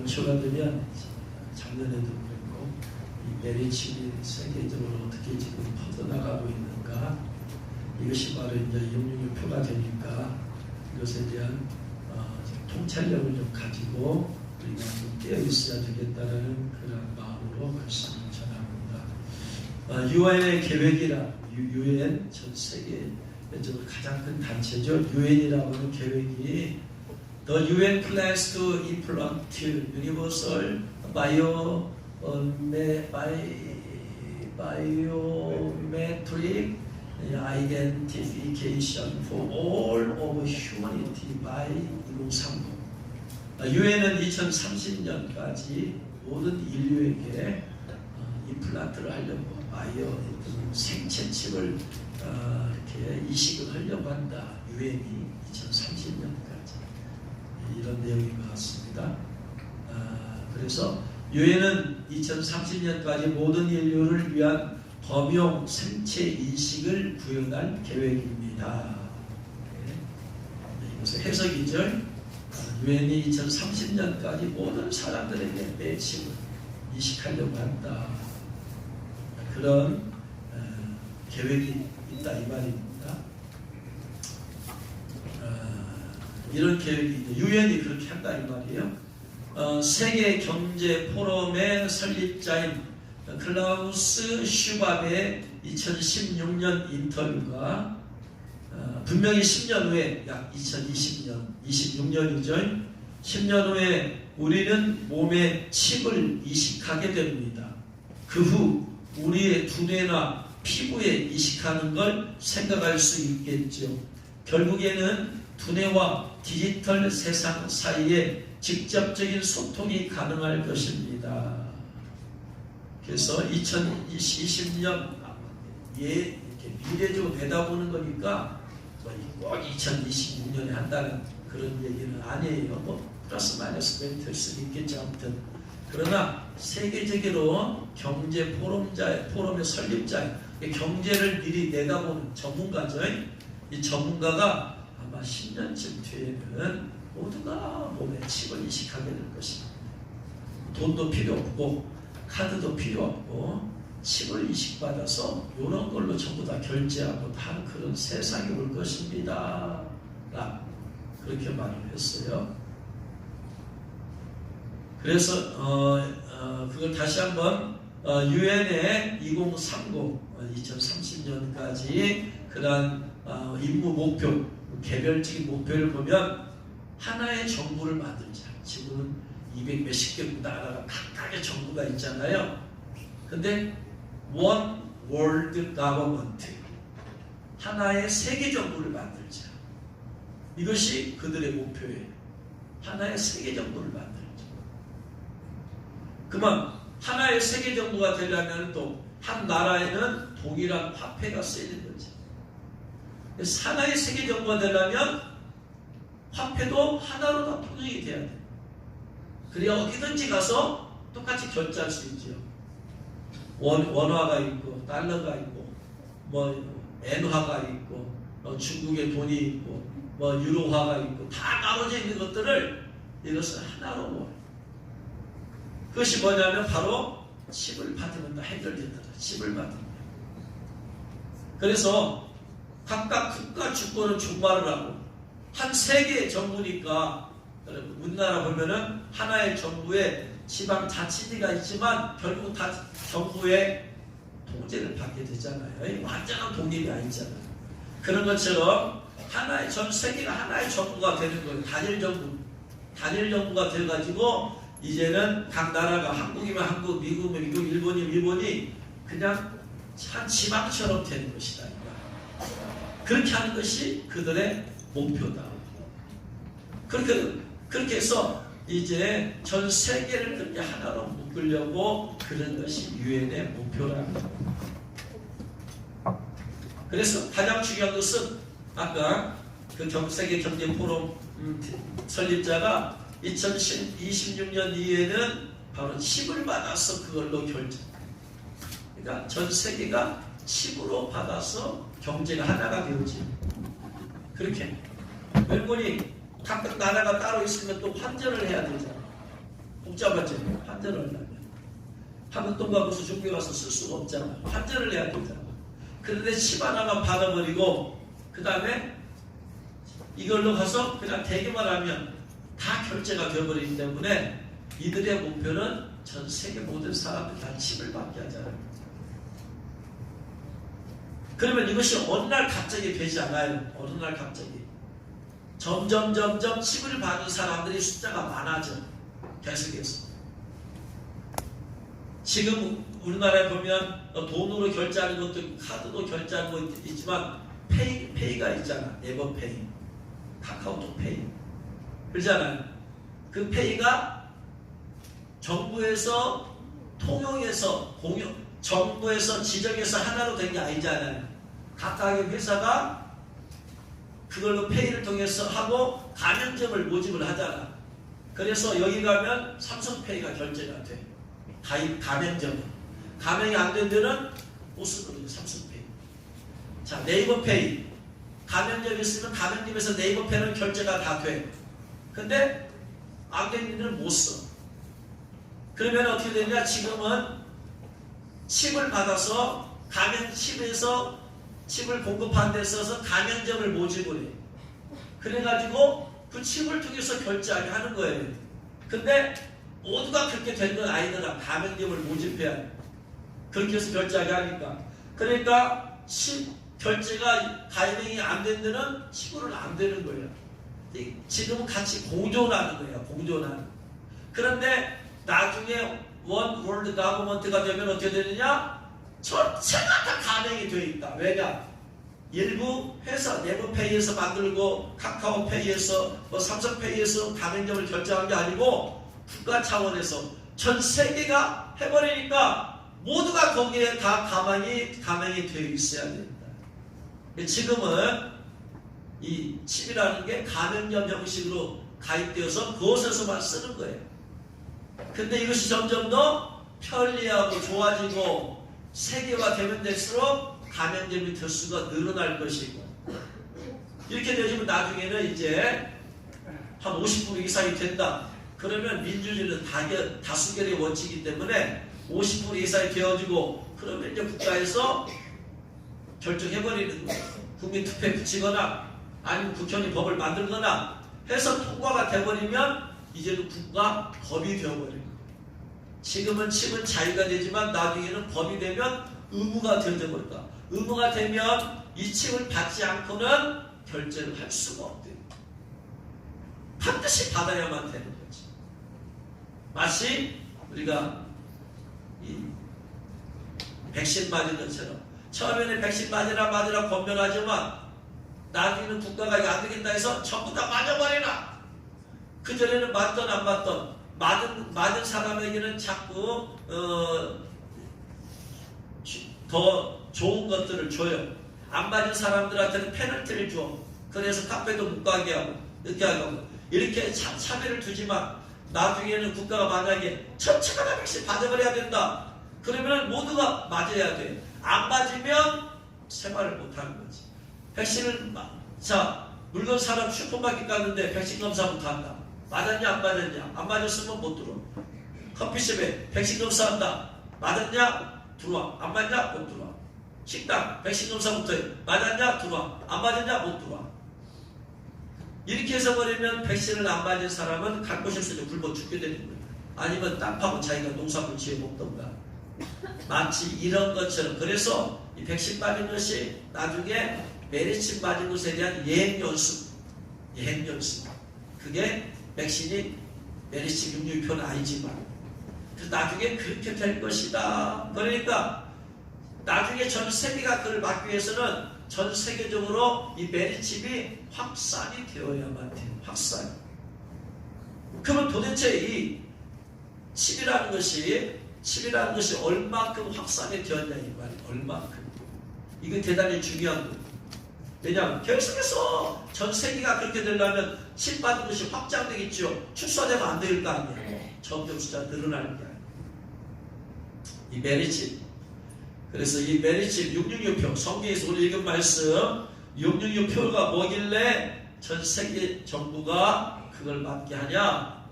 연초가 되면 작년에도 그랬고 이 메리칩이 세계적으로 어떻게 지금 퍼져나가고 있는가, 이것이 바로 이제 666표가 되니까 이것에 대한 통찰력을 좀 가지고 우리가 좀 깨어 있어야 되겠다는 그런 마음으로 말씀을 전합니다. UN의 계획이라, UN 전 세계적으로 가장 큰 단체죠. UN이라고 하는 계획이 The UN plans to implement universal biometric identification for all of humanity by 2030. UN은 2030년까지 모든 인류에게 임플란트를 하려고 바이오 생체 칩을 이렇게 이식을 하려고 한다. UN이 2030년까지 이런 내용인 것 같습니다. 그래서 UN은 2030년까지 모든 인류를 위한 범용 생체 인식을 구현할 계획입니다. 이것은 해석이죠. UN이 2030년까지 모든 사람들에게 내 칩을 이식하려고 한다. 그런 계획이 있다 이 말입니다. 이런 계획이 UN이 그렇게 한다 이 말이에요. 세계 경제 포럼의 설립자인 클라우스 슈밥의 2016년 인터뷰가 분명히 10년 후에, 약 2020년, 26년이죠. 10년 후에 우리는 몸에 칩을 이식하게 됩니다. 그 후 우리의 두뇌나 피부에 이식하는 걸 생각할 수 있겠죠. 결국에는 두뇌와 디지털 세상 사이에 직접적인 소통이 가능할 것입니다. 그래서 2020년 이렇게 미래적으로 내다보는 거니까 꼭 2026년에 한다는 그런 얘기는 아니에요. 뭐 플러스 마이너스 멘트 할 수 있겠죠. 아무튼 그러나 세계적으로 경제 포럼의 설립자, 경제를 미리 내다보는 전문가죠. 이 전문가가 아마 10년쯤 뒤에는 모두가 몸에 칩을 이식하게 될 것입니다. 돈도 필요 없고 카드도 필요 없고 칩을 이식받아서 이런 걸로 전부 다 결제하고 하는 그런 세상이 올 것입니다. 그렇게 말을 했어요. 그래서 그걸 다시 한번 UN의 2030년까지 그러한 임무 목표, 개별적인 목표를 보면 하나의 정부를 만들자. 지금은 200 몇십 개 나라가 각각의 정부가 있잖아요. 근데 One World Government, 하나의 세계 정부를 만들자. 이것이 그들의 목표예요. 하나의 세계 정부를 만들자. 그만 하나의 세계 정부가 되려면 또 한 나라에는 동일한 화폐가 쓰이는 거지. 그래서 하나의 세계 정부가 되려면 화폐도 하나로 다 통용이 돼야 돼. 그래야 어디든지 가서 똑같이 결제할 수 있죠. 원화가 있고 달러가 있고 뭐 엔화가 있고 중국의 돈이 있고 뭐 유로화가 있고 다 나눠져 있는 것들을 이것을 하나로 모아요. 그것이 뭐냐면 바로 칩을 받으면 다 해결된다. 칩을 받으면. 그래서 각각 국가 주권은 종말을 하고 한 세계의 정부니까 우리나라 보면은 하나의 정부에 지방 자치제가 있지만 결국 다 정부의 통제를 받게 되잖아요. 완전한 독립이 아니잖아요. 그런 것처럼 하나의 전 세계가 하나의 정부가 되는 거예요. 단일 정부가 돼가지고 이제는 각 나라가 한국이면 한국, 미국이면 미국, 일본이면 일본이 그냥 한 지방처럼 되는 것이다. 그렇게 하는 것이 그들의 목표다. 그렇게 해서 이제 전 세계를 그렇게 하나로 묶으려고 그런 것이 유엔의 목표라는 거예요. 그래서 가장 중요한 것은 아까 그 세계 경제 포럼 설립자가 2026년 이후에는 바로 칩을 받아서 그걸로 결제. 그러니까 전 세계가 칩으로 받아서 경제가 하나가 되어지. 그렇게. 일본이 각각 나라가 따로 있으면 또 환전을 해야 되잖아. 복잡하죠. 환전을 하려면. 한국 돈 갖고서 중국에 가서 쓸 수가 없잖아. 환전을 해야 되잖아. 그런데 칩 하나만 받아버리고 그 다음에 이걸로 가서 그냥 대기만 하면 다 결제가 되어버리기 때문에 이들의 목표는 전 세계 모든 사람들 다 칩을 받게 하잖아요. 그러면 이것이 어느 날 갑자기 되지 않아요. 어느 날 갑자기. 점점 칩을 받는 사람들이 숫자가 많아져. 계속해서. 지금 우리나라에 보면 돈으로 결제하는 것도 카드로 결제하는 것도 있지만 페이가 있잖아. 네버페이. 카카오톡 페이. 그러잖아요. 그 페이가 정부에서 통용해서 정부에서 지정해서 하나로 된 게 아니잖아요. 각각의 회사가 그걸로 페이를 통해서 하고 가맹점을 모집을 하잖아. 그래서 여기 가면 삼성페이가 결제가 돼. 가맹점은. 가맹이 안 된 데는 못 쓰거든요. 삼성페이. 자, 네이버페이. 가맹점이 있으면 가맹점에서 네이버페이는 결제가 다 돼. 근데 안 된 데는 못 써. 그러면 어떻게 되냐? 지금은 칩을 받아서 가맹칩에서 칩을 공급하는 데 있어서 가맹점을 모집을 해. 그래가지고 그 칩을 통해서 결제하게 하는 거예요. 근데 모두가 그렇게 된 건 아니더라. 가맹점을 모집해야 돼. 그렇게 해서 결제하게 하니까. 그러니까 칩 결제가 가맹이 안 된 데는 칩으로는 안 되는 거예요. 지금은 같이 공존하는 거예요. 공존하는. 그런데 나중에 원 월드 가버먼트가 되면 어떻게 되느냐? 전체가 다 가맹이 되어 있다. 왜냐? 일부 회사 네버페이에서 만들고 카카오페이에서 삼성페이에서 가맹점을 결제한 게 아니고 국가 차원에서 전 세계가 해버리니까 모두가 거기에 다 가맹이 되어 있어야 된다. 지금은 이 칩이라는 게 가맹점 형식으로 가입되어서 그곳에서만 쓰는 거예요. 근데 이것이 점점 더 편리하고 좋아지고 세계화 되면 될수록 가맹점이 대수가 늘어날 것이고 이렇게 되면 나중에는 이제 한 50% 이상이 된다. 그러면 민주주의는 다수결의 원칙이기 때문에 50% 이상이 되어지고 그러면 이제 국가에서 결정해버리는 거예요. 국민투표에 붙이거나 아니면 국회의원이 법을 만들거나 해서 통과가 돼버리면 이제는 국가 법이 되어버려요. 지금은 칩은 자유가 되지만 나중에는 법이 되면 의무가 되어버릴까. 의무가 되면 이 칩을 받지 않고는 결제를 할 수가 없대요. 반드시 받아야만 되는 거지. 마치 우리가 이 백신 맞은 것처럼 처음에는 백신 맞으라 권면하지만 나중에는 국가가 이거 안 되겠다 해서 전부 다 맞아버리라. 그전에는 맞던 안 맞던 맞은 사람에게는 자꾸 더 좋은 것들을 줘요. 안 맞은 사람들한테는 페널티를 줘. 그래서 카페도 못 가게 하고 늦게 하고 이렇게 차별을 두지만 나중에는 국가가 만약에 전체가 다 백신 맞아버려야 된다. 그러면 모두가 맞아야 돼. 안 맞으면 생활을 못하는 거지. 백신을 물건 사람 슈퍼마켓 갔는데 백신 검사 못한다. 맞았냐 안 맞았냐? 안 맞았으면 못 들어와. 커피숍에 백신 검사한다. 맞았냐? 들어와. 안 맞냐? 못 들어와. 식당 백신 검사부터 해. 맞았냐? 들어와. 안 맞았냐? 못 들어와. 이렇게 해서 버리면 백신을 안 맞은 사람은 갈 곳이 없어서 굶어 죽게 되는 거예요. 아니면 땅 파고 자기가 농사를 지어 먹던가. 마치 이런 것처럼. 그래서 이 백신 맞은 것이 나중에 메리칩 맞은 것에 대한 예행연습. 그게 백신이 메리칩 육류표는 아니지만 그래서 나중에 그렇게 될 것이다. 그러니까 나중에 전 세계가 그걸 막기 위해서는 전 세계적으로 이 메리칩이 확산이 되어야만 돼요. 확산. 그러면 도대체 이 칩이라는 것이 얼마큼 확산이 되었냐 이 말이에요. 얼마큼. 이거 대단히 중요한 거예요. 왜냐하면 계속해서 전 세계가 그렇게 되려면 칩 받은 것이 확장되겠죠. 축소되면 안 될 거 아니에요. 점점 숫자 늘어나는 게 아니에요. 이 메리칩. 그래서 이 메리칩 666표 성경에서 우리 읽은 말씀 666표가 뭐길래 전 세계 정부가 그걸 맡게 하냐?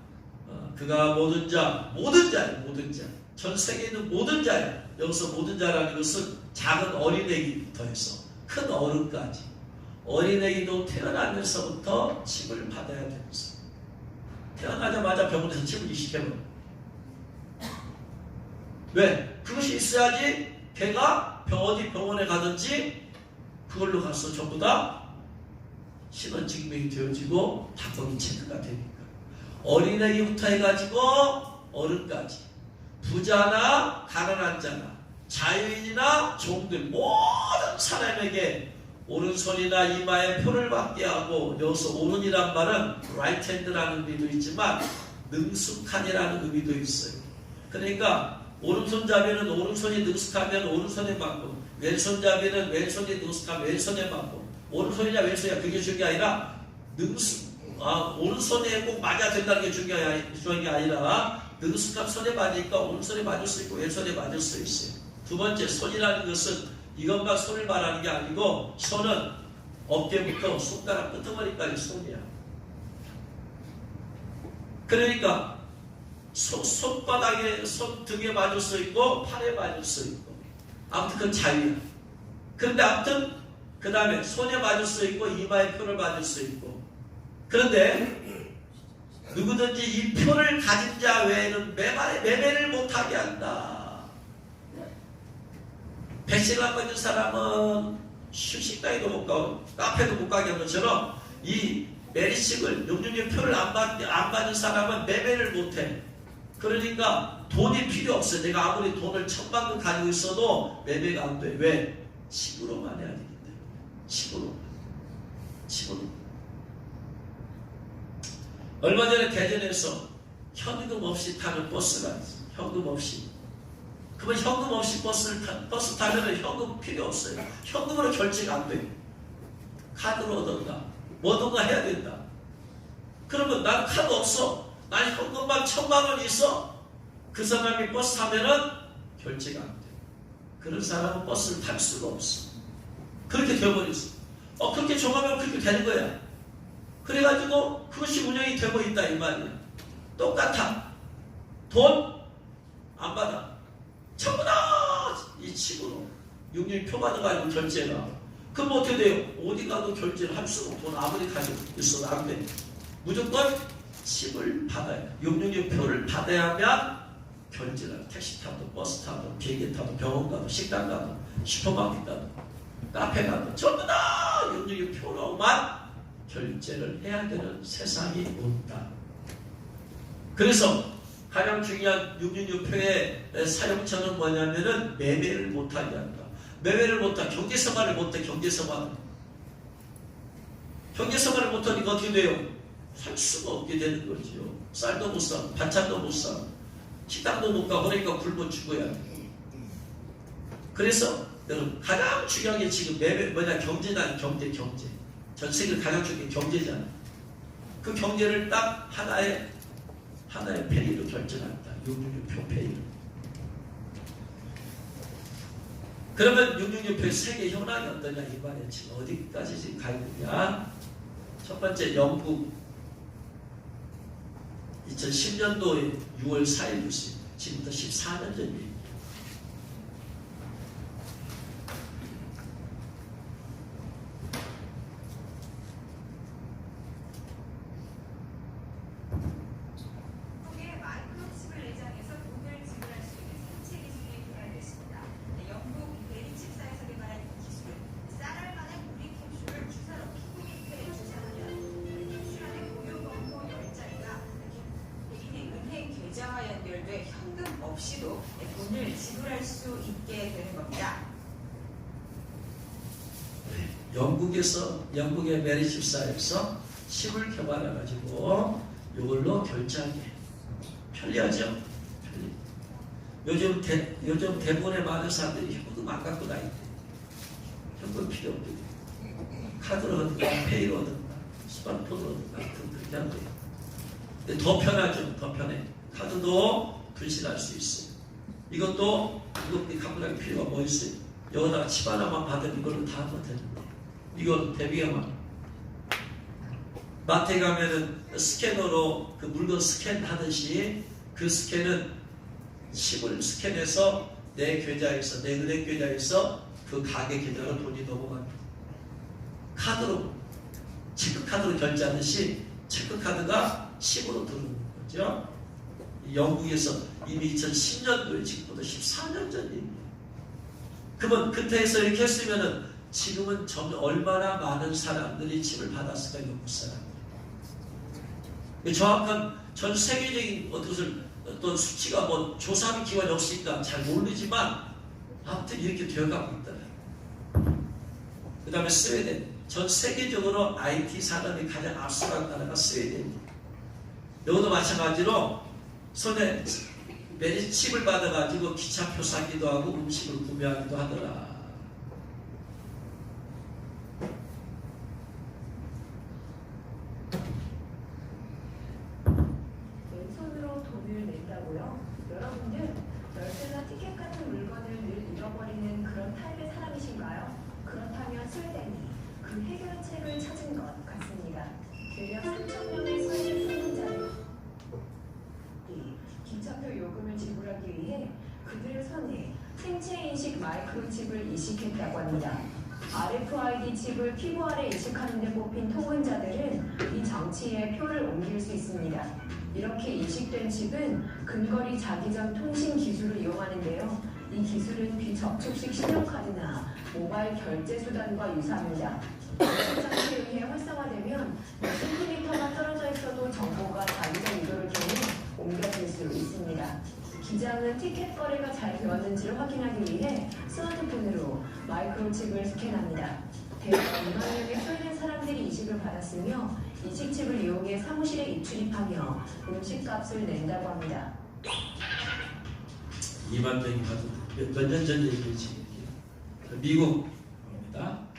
그가 모든 자예요. 모든 자. 전 세계에 있는 모든 자예요. 여기서 모든 자라는 것은 작은 어린애기부터 해서 큰 어른까지. 어린애기도 태어나면서부터 칩을 받아야 되면서 태어나자마자 병원에서 칩을 이식해버려. 왜? 그것이 있어야지 걔가 어디 병원에 가든지 그걸로 가서 전부 다 신원 증명이 되어지고 다 거기 체크가 되니까. 어린애기부터 해가지고 어른까지, 부자나 가난한 자나 자유인이나 종들 모든 사람에게 오른손이나 이마에 표를 받게 하고, 여기서 오른이란 말은 right hand라는 의미도 있지만 능숙한이라는 의미도 있어요. 그러니까 오른손잡이는 오른손이 능숙하면 오른손에 맞고, 왼손잡이는 왼손이 능숙하면 왼손에 맞고, 오른손이냐 왼손이냐 그게 중요한 게 아니라 오른손에 꼭 맞아야 된다는 게 중요한 게 아니라 능숙한 손에 맞으니까 오른손에 맞을 수 있고 왼손에 맞을 수 있어요. 두 번째, 손이라는 것은 이것만 손을 말하는 게 아니고 손은 어깨부터 손가락 끄트머리까지 손이야. 그러니까 손바닥에, 손등에 맞을 수 있고 팔에 맞을 수 있고, 아무튼 그건 자유야. 그런데 아무튼 그 다음에 손에 맞을 수 있고 이마에 표를 맞을 수 있고, 그런데 누구든지 이 표를 가진 자 외에는 매매를 못하게 한다. 백신을 안 맞은 사람은 식당에도 못 가고 카페도 못 가게 한 것처럼 이 매리식을, 용적률 표를 안 받은 사람은 매매를 못해. 그러니까 돈이 필요 없어요. 내가 아무리 돈을 1,000만 원 가지고 있어도 매매가 안 돼. 왜? 칩으로만 해야 되기 때문에. 칩으로. 얼마 전에 대전에서 현금 없이 타는 버스가 있어요. 현금 없이. 그러면 현금 없이 버스 타면 현금 필요 없어요. 현금으로 결제가 안 돼. 카드로 얻었다. 뭐든가 해야 된다. 그러면 난 카드 없어. 난 현금만 1,000만 원이 있어. 그 사람이 버스 타면은 결제가 안 돼. 그런 사람은 버스를 탈 수가 없어. 그렇게 되어버렸어. 그렇게 정하면 그렇게 되는 거야. 그래가지고 그것이 운영이 되고 있다 이 말이야. 똑같아. 돈 안 받아. 전부 다 이 칩으로 용역표 받아가지고 결제가. 그럼 어떻게 돼요? 어디 가도 결제를 할 수가 없고, 돈 아무리 가지고 있어도 안 돼. 무조건 칩을 받아야 돼. 용역표를 받아야만 결제를. 택시 타도 버스 타도 비행기 타도 병원 가도 식당 가도 슈퍼마켓 가도 카페 가도 전부 다 용역표로만 결제를 해야 되는 세상이 온다. 그래서 가장 중요한 666표의 사용처는 뭐냐면은 매매를 못하게 한다. 매매를 못하게, 경제생활을 못해. 경제생활을 못하니까 어떻게 돼요? 살 수가 없게 되는 거죠. 쌀도 못 사, 반찬도 못 사, 식당도 못 가. 그러니까 굶어 죽어야 돼. 그래서 여러분, 가장 중요한 게 지금 매매 뭐냐? 경제다. 경제. 전 세계 가장 중요한 게 경제잖아. 그 경제를 딱 하나의 페이로 결정한다. 666표 페이로. 그러면 666표의 세계 현황이 어떠냐 이 말이야. 지금 어디까지 지금 가 있느냐. 첫 번째, 영국 2010년도에 6월 4일 뉴스. 지금부터 14년 전 얘기. 현금 없이도 돈을 지불할 수 있게 되는 겁니다. 영국의 메리 집사에서 칩을 개발해가지고 이걸로 결제하게 편리하죠. 요즘 대부분의 많은 사람들이 현금 안 갖고 다니는데, 현금 필요 없거든. 카드로 얻든가 페이로 얻든가 스마트폰으로 얻든가 그렇게 하는 거예요. 근데 더 편하죠. 더 편해. 카드도 분실할 수 있어요. 이것도 갖고 다닐 필요가 뭐 있어요? 여기다가 칩 하나만 받으면 이걸로 다 하면 되는데, 이건 대비가만 마트에 가면은 스캐너로 그 물건 스캔하듯이 그 스캔은 칩을 스캔해서 내 계좌에서, 내 은행 계좌에서 그 가게 계좌로 돈이 넘어갑니다. 카드로, 체크카드로 결제하듯이 체크카드가 칩으로 들어오는 거죠. 영국에서 이미 2010년도에 지금부터 14년 전 일입니다. 그러면 그때에서 이렇게 했으면은 지금은 얼마나 많은 사람들이 칩을 받았을까, 영국 사람들이. 정확한 전 세계적인 어떤 수치가 뭐 조사하는 기관이 없으니까 잘 모르지만 아무튼 이렇게 되어가고 있더라고요. 그 다음에 스웨덴. 전 세계적으로 IT 산업이 가장 앞서간 나라가 스웨덴입니다. 여기도 마찬가지로 손에 매일 칩을 받아가지고 기차표 사기도 하고 음식을 구매하기도 하더라. 왼손으로 돈을 낸다고요? 여러분들 열쇠나 티켓 같은 물건을 늘 잃어버리는 그런 타입의 사람이신가요? 그렇다면 스웨덴이 그 해결책을 찾은 것 같습니다. 대략 3,000명의 스웨덴 소비자들이 기차표 요금을 지불하기 위해 그들의 손에 생체인식 마이크로칩을 이식했다고 합니다. RFID 칩을 피부 아래 이식하는 데 뽑힌 통근자들은 이 장치에 표를 옮길 수 있습니다. 이렇게 이식된 칩은 근거리 자기장 통신 기술을 이용하는데요. 이 기술은 비접촉식 신용카드나 모바일 결제 수단과 유사합니다. 이식 장치에 의해 활성화되면 몇 센티미터가 떨어져 있어도 정보가 자기장 유도를 통해 옮겨질 수 있습니다. 기장은 티켓 거래가 잘 되었는지를 확인하기 위해 스마트폰으로 마이크로칩을 스캔합니다. 대략 2만 명의 스웨덴 사람들이 이식을 받았으며 이식칩을 이용해 사무실에 입출입하며 음식값을 낸다고 합니다. 2만 명이 받은 몇 년 전 얘기지. 미국입니다.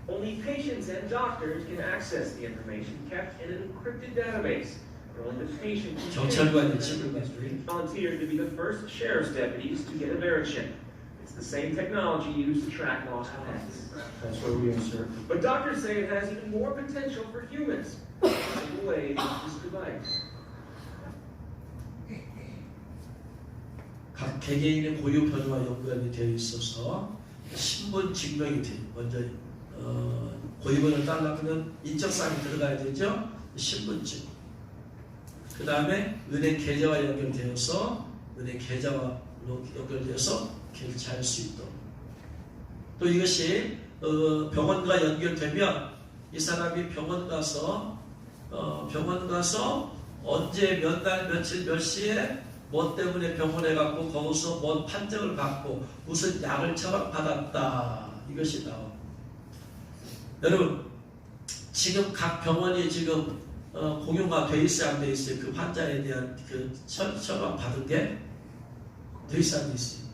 Only patients and doctors can access the information kept in an encrypted database. Only the patient can 경찰관이 칩을 가지고 volunteered to be the first sheriff's deputies to get a Verichip. It's the same technology used to track lost pets. That's where we insert. But doctors say it has even more potential for humans. Take away this device. 각 개개인의 고유 번호와 연관이 되어 있어서 신분 증명이 돼요. 먼저 고유 번호를 따려면 인적사항이 들어가야 되죠. 신분증. 그 다음에 은행 계좌와 연결되어서 은행 계좌와 연결되어서 결제할 수 있도록. 또 이것이 병원과 연결되면 이 사람이 병원 가서 언제 몇 날 며칠 몇 시에 뭐 때문에 병원에 갔고 거기서 뭔 판정을 받고 무슨 약을 처방받았다. 이것이 나와. 여러분 지금 각 병원이 지금 공용화 돼 있어요, 안 돼 있어요? 그 환자에 대한 그 처방 받은 게 돼 있어요, 안 돼 있어요?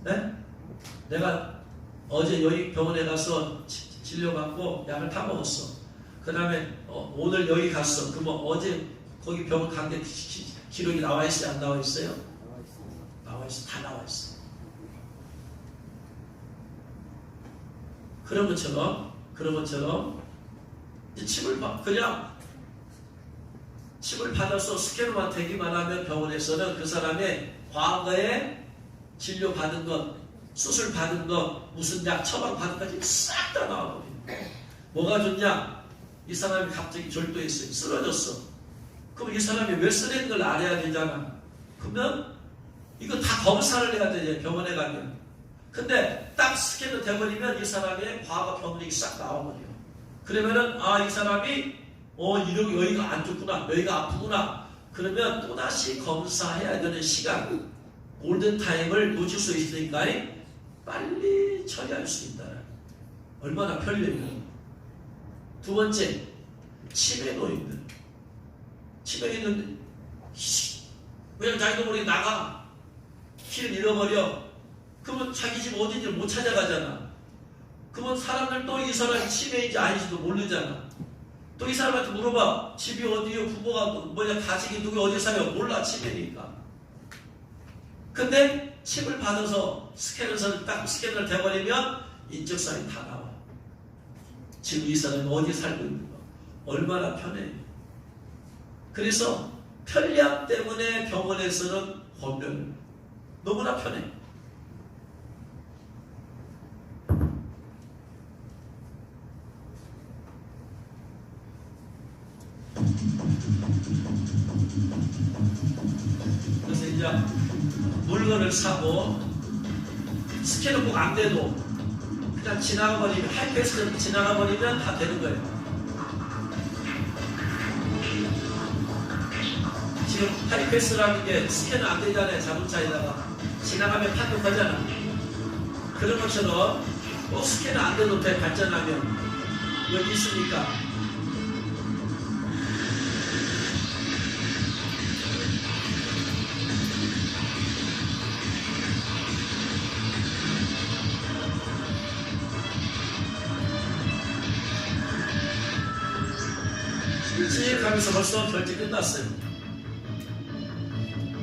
네? 내가 어제 여기 병원에 가서 진료받고 약을 타 먹었어. 그 다음에 오늘 여기 갔어. 그러면 어제 거기 병원 간 게 기록이 나와 있어요, 안 나와 있어요? 나와 있어, 다 나와 있어. 그런 것처럼 칩을 받아서 스캐너만 되기만 하면 병원에서는 그 사람의 과거에 진료 받은 것, 수술 받은 것, 무슨 약 처방 받은 것까지 싹 다 나와버립니다. 뭐가 좋냐? 이 사람이 갑자기 절도했어요. 쓰러졌어. 그럼 이 사람이 왜 쓰러진 걸 알아야 되잖아. 그러면 이거 다 검사를 해야 되죠, 병원에 가면. 근데 딱 스캔을 돼버리면 이 사람의 과거 병력이 싹 나와버려요. 그러면은 이 사람이 여기가 안 좋구나, 여기가 아프구나. 그러면 또다시 검사해야 되는 시간, 골든타임을 놓칠 수 있으니까 빨리 처리할 수 있다. 얼마나 편리해요. 두 번째, 치매 노인들. 치매 있는데 그냥 자기도 모르게 나가. 길 잃어버려. 그러면 자기 집 어딘지 못 찾아가잖아. 그러면 사람들 또 이 사람이 치매인지 아닌지도 모르잖아. 또 이 사람한테 물어봐. 집이 어디요? 부모가 뭐냐? 가족이 누구 어디 사요? 몰라, 치매니까. 근데 칩을 받아서 스캐너를 돼버리면 인적사항이 다 나와. 지금 이 사람이 어디 살고 있는 거 얼마나 편해. 그래서 편리함 때문에 병원에서는 권면 너무나 편해. 그래서 이제 물건을 사고 스캔은 꼭 안 돼도 그냥 지나가버리면 하이패스 지나가버리면 다 되는 거예요. 지금 하이패스라는 게 스캔은 안 되잖아요. 자동차에다가 지나가면 판독하잖아. 그런 것처럼 꼭 스캔은 안 돼도 돼. 발전하면 여기 있으니까. 일찍 가면서 벌써 결제 끝났어요.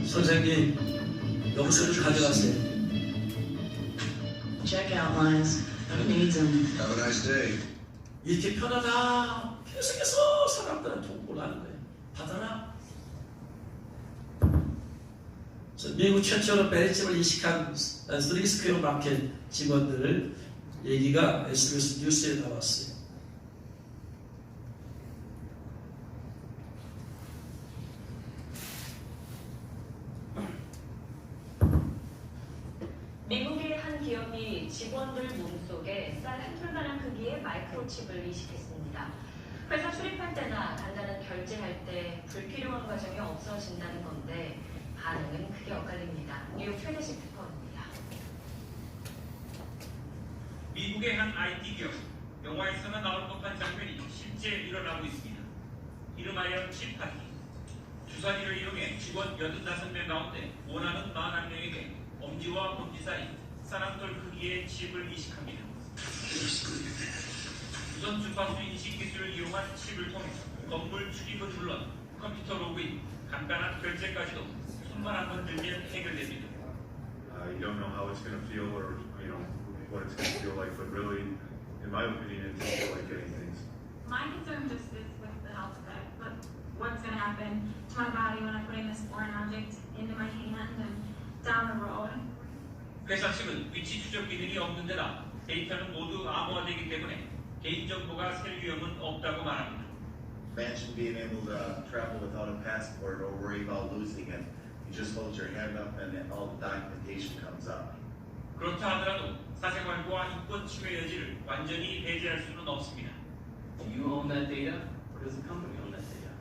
선생님, 영수증 가져가세요. Checkout lines. Who needs them? Have a nice day. 이렇게 편하다. 계속해서 사람들한테 통보를 하는 거예요. 받아라. 미국 최초로 베리집을 이식한 3스퀘어 마켓 직원들 얘기가 SBS 뉴스에 나왔어요. 미국의 한 기업이 직원들 몸속에 쌀 한 톨만한 크기의 마이크로칩을 이식했습니다. 회사 출입할 때나 간단한 결제할 때 불필요한 과정이 없어진다는 건데 반응은 크게 엇갈립니다. 뉴욕 최대식 특파원입니다. 미국의 한 IT 기업, 영화에서만 나올 법한 장면이 실제 일어나고 있습니다. 이름하여 칩파티. 주사기를 이용해 직원 85명 가운데 원하는 41명에게 엄지와 검지 사이 쌀한톨 크기의 칩을 이식합니다. 우선 주파수 인식 기술을 이용한 칩을 통해 건물 출입은 물론 컴퓨터 로그인, 간단한 결제까지도 손만 한번 들면 해결됩니다. You don't know how it's going to feel or what it's going to feel like, but really, in my opinion, it doesn't feel like getting things. My concern just is with the health effect, but what's going to happen to my body when I'm putting this foreign object into my hand and down the road. 회사 측은 위치 추적 기능이 없는 데다 데이터는 모두 암호화되기 때문에 개인정보가 셀 위험은 없다고 말합니다. Imagine being able to travel without a passport or worry about losing it. You just hold your hand up and all the documentation comes up. 그렇다 하더라도 사생활과 인권 침해 여지를 완전히 배제할 수는 없습니다. Do you own that data, or does the company own that data?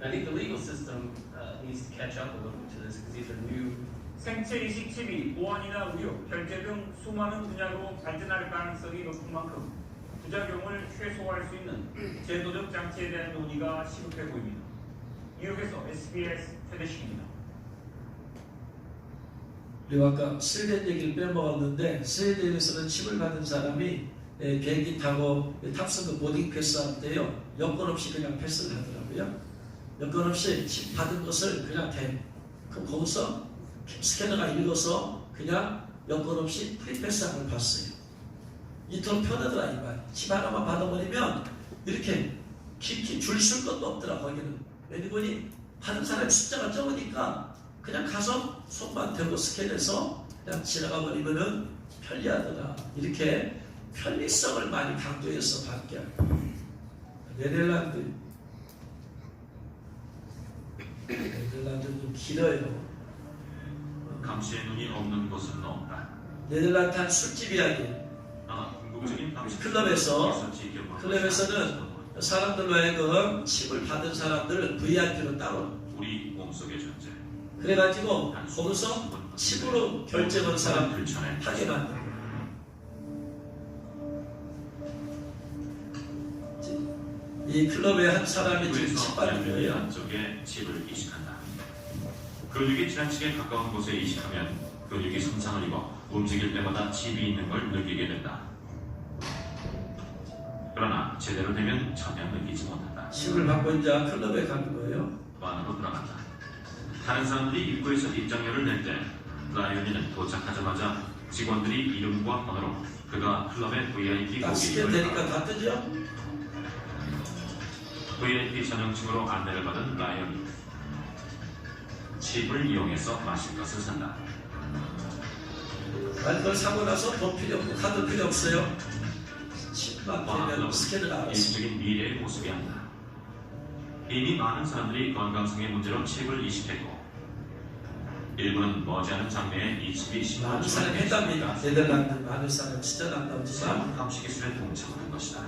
And I think the legal system needs to catch up a little bit to this because these are new. 생체 이식 칩이 보안이나 의료, 결제 등 수많은 분야로 발전할 가능성이 높은 만큼 부작용을 최소화할 수 있는 제도적 장치에 대한 논의가 시급해 보입니다. 뉴욕에서 SBS 최대식입니다. 그리고 아까 스웨덴 얘기를 빼먹었는데 스웨덴에서는 칩을 받은 사람이 비행기 타고 탑승 보딩 패스 할 때요 여권 없이 그냥 패스를 하더라고요. 여권 없이 칩 받은 것을 그냥 그럼 거기서 스캐너가 읽어서 그냥 여권 없이 프리패스한 걸 봤어요. 이토록 편하더라 이 말. 칩 하나만 받아버리면 이렇게 깊이 줄 쓸 것도 없더라 거기는. 왜냐면 받은 사람이 숫자가 적으니까 그냥 가서 손만 대고 스캔해서 그냥 지나가 버리면은 편리하더라. 이렇게 편리성을 많이 강조해서 받게. 네덜란드는 좀 길어요. 감시의 눈이 없는 곳은 없다. 네덜란드 한 술집 이야기. 궁극적인 클럽에서는 사람들로 하여금 칩을 받은 사람들을 VIP로 따로 우리 몸속의 존재. 그래가지고 거기서 칩으로 결제한 사람들 하게 만든 거예요. 이 클럽의 한 사람이 지금 칩 받은 거예요. 쪽에 칩을 이식한다. 근육이 지나치게 가까운 곳에 이식하면 근육이 손상을 입어 움직일 때마다 칩이 있는 걸 느끼게 된다. 그러나 제대로 되면 전혀 느끼지 못한다. 칩을 받고 이제 클럽에 가는 거예요. 안으로 들어간다. 다른 사람들이 입구에서 입장료를 낼 때 라이언이는 도착하자마자 직원들이 이름과 번호로 그가 클럽의 VIP 딱 스캔 고객임을 되니까 다 뜨죠? VIP 전용층으로 안내를 받은 라이언이 칩을 이용해서 마실 것을 산다. 그걸 사고 나서 돈 필요 없고 카드 필요 없어요. 칩만 되면 스캔을 알았어. 일시적인 미래의 모습이 아니다. 이미 많은 사람들이 건강성의 문제로 칩을 이식했고 일부는 머지않은 장래에 이 칩이 많은 사람이 심각한 했답니다. 네덜란드 많은 사람 진짜 안 나오지만 새로운 감시 기술에 동참하는 것이다.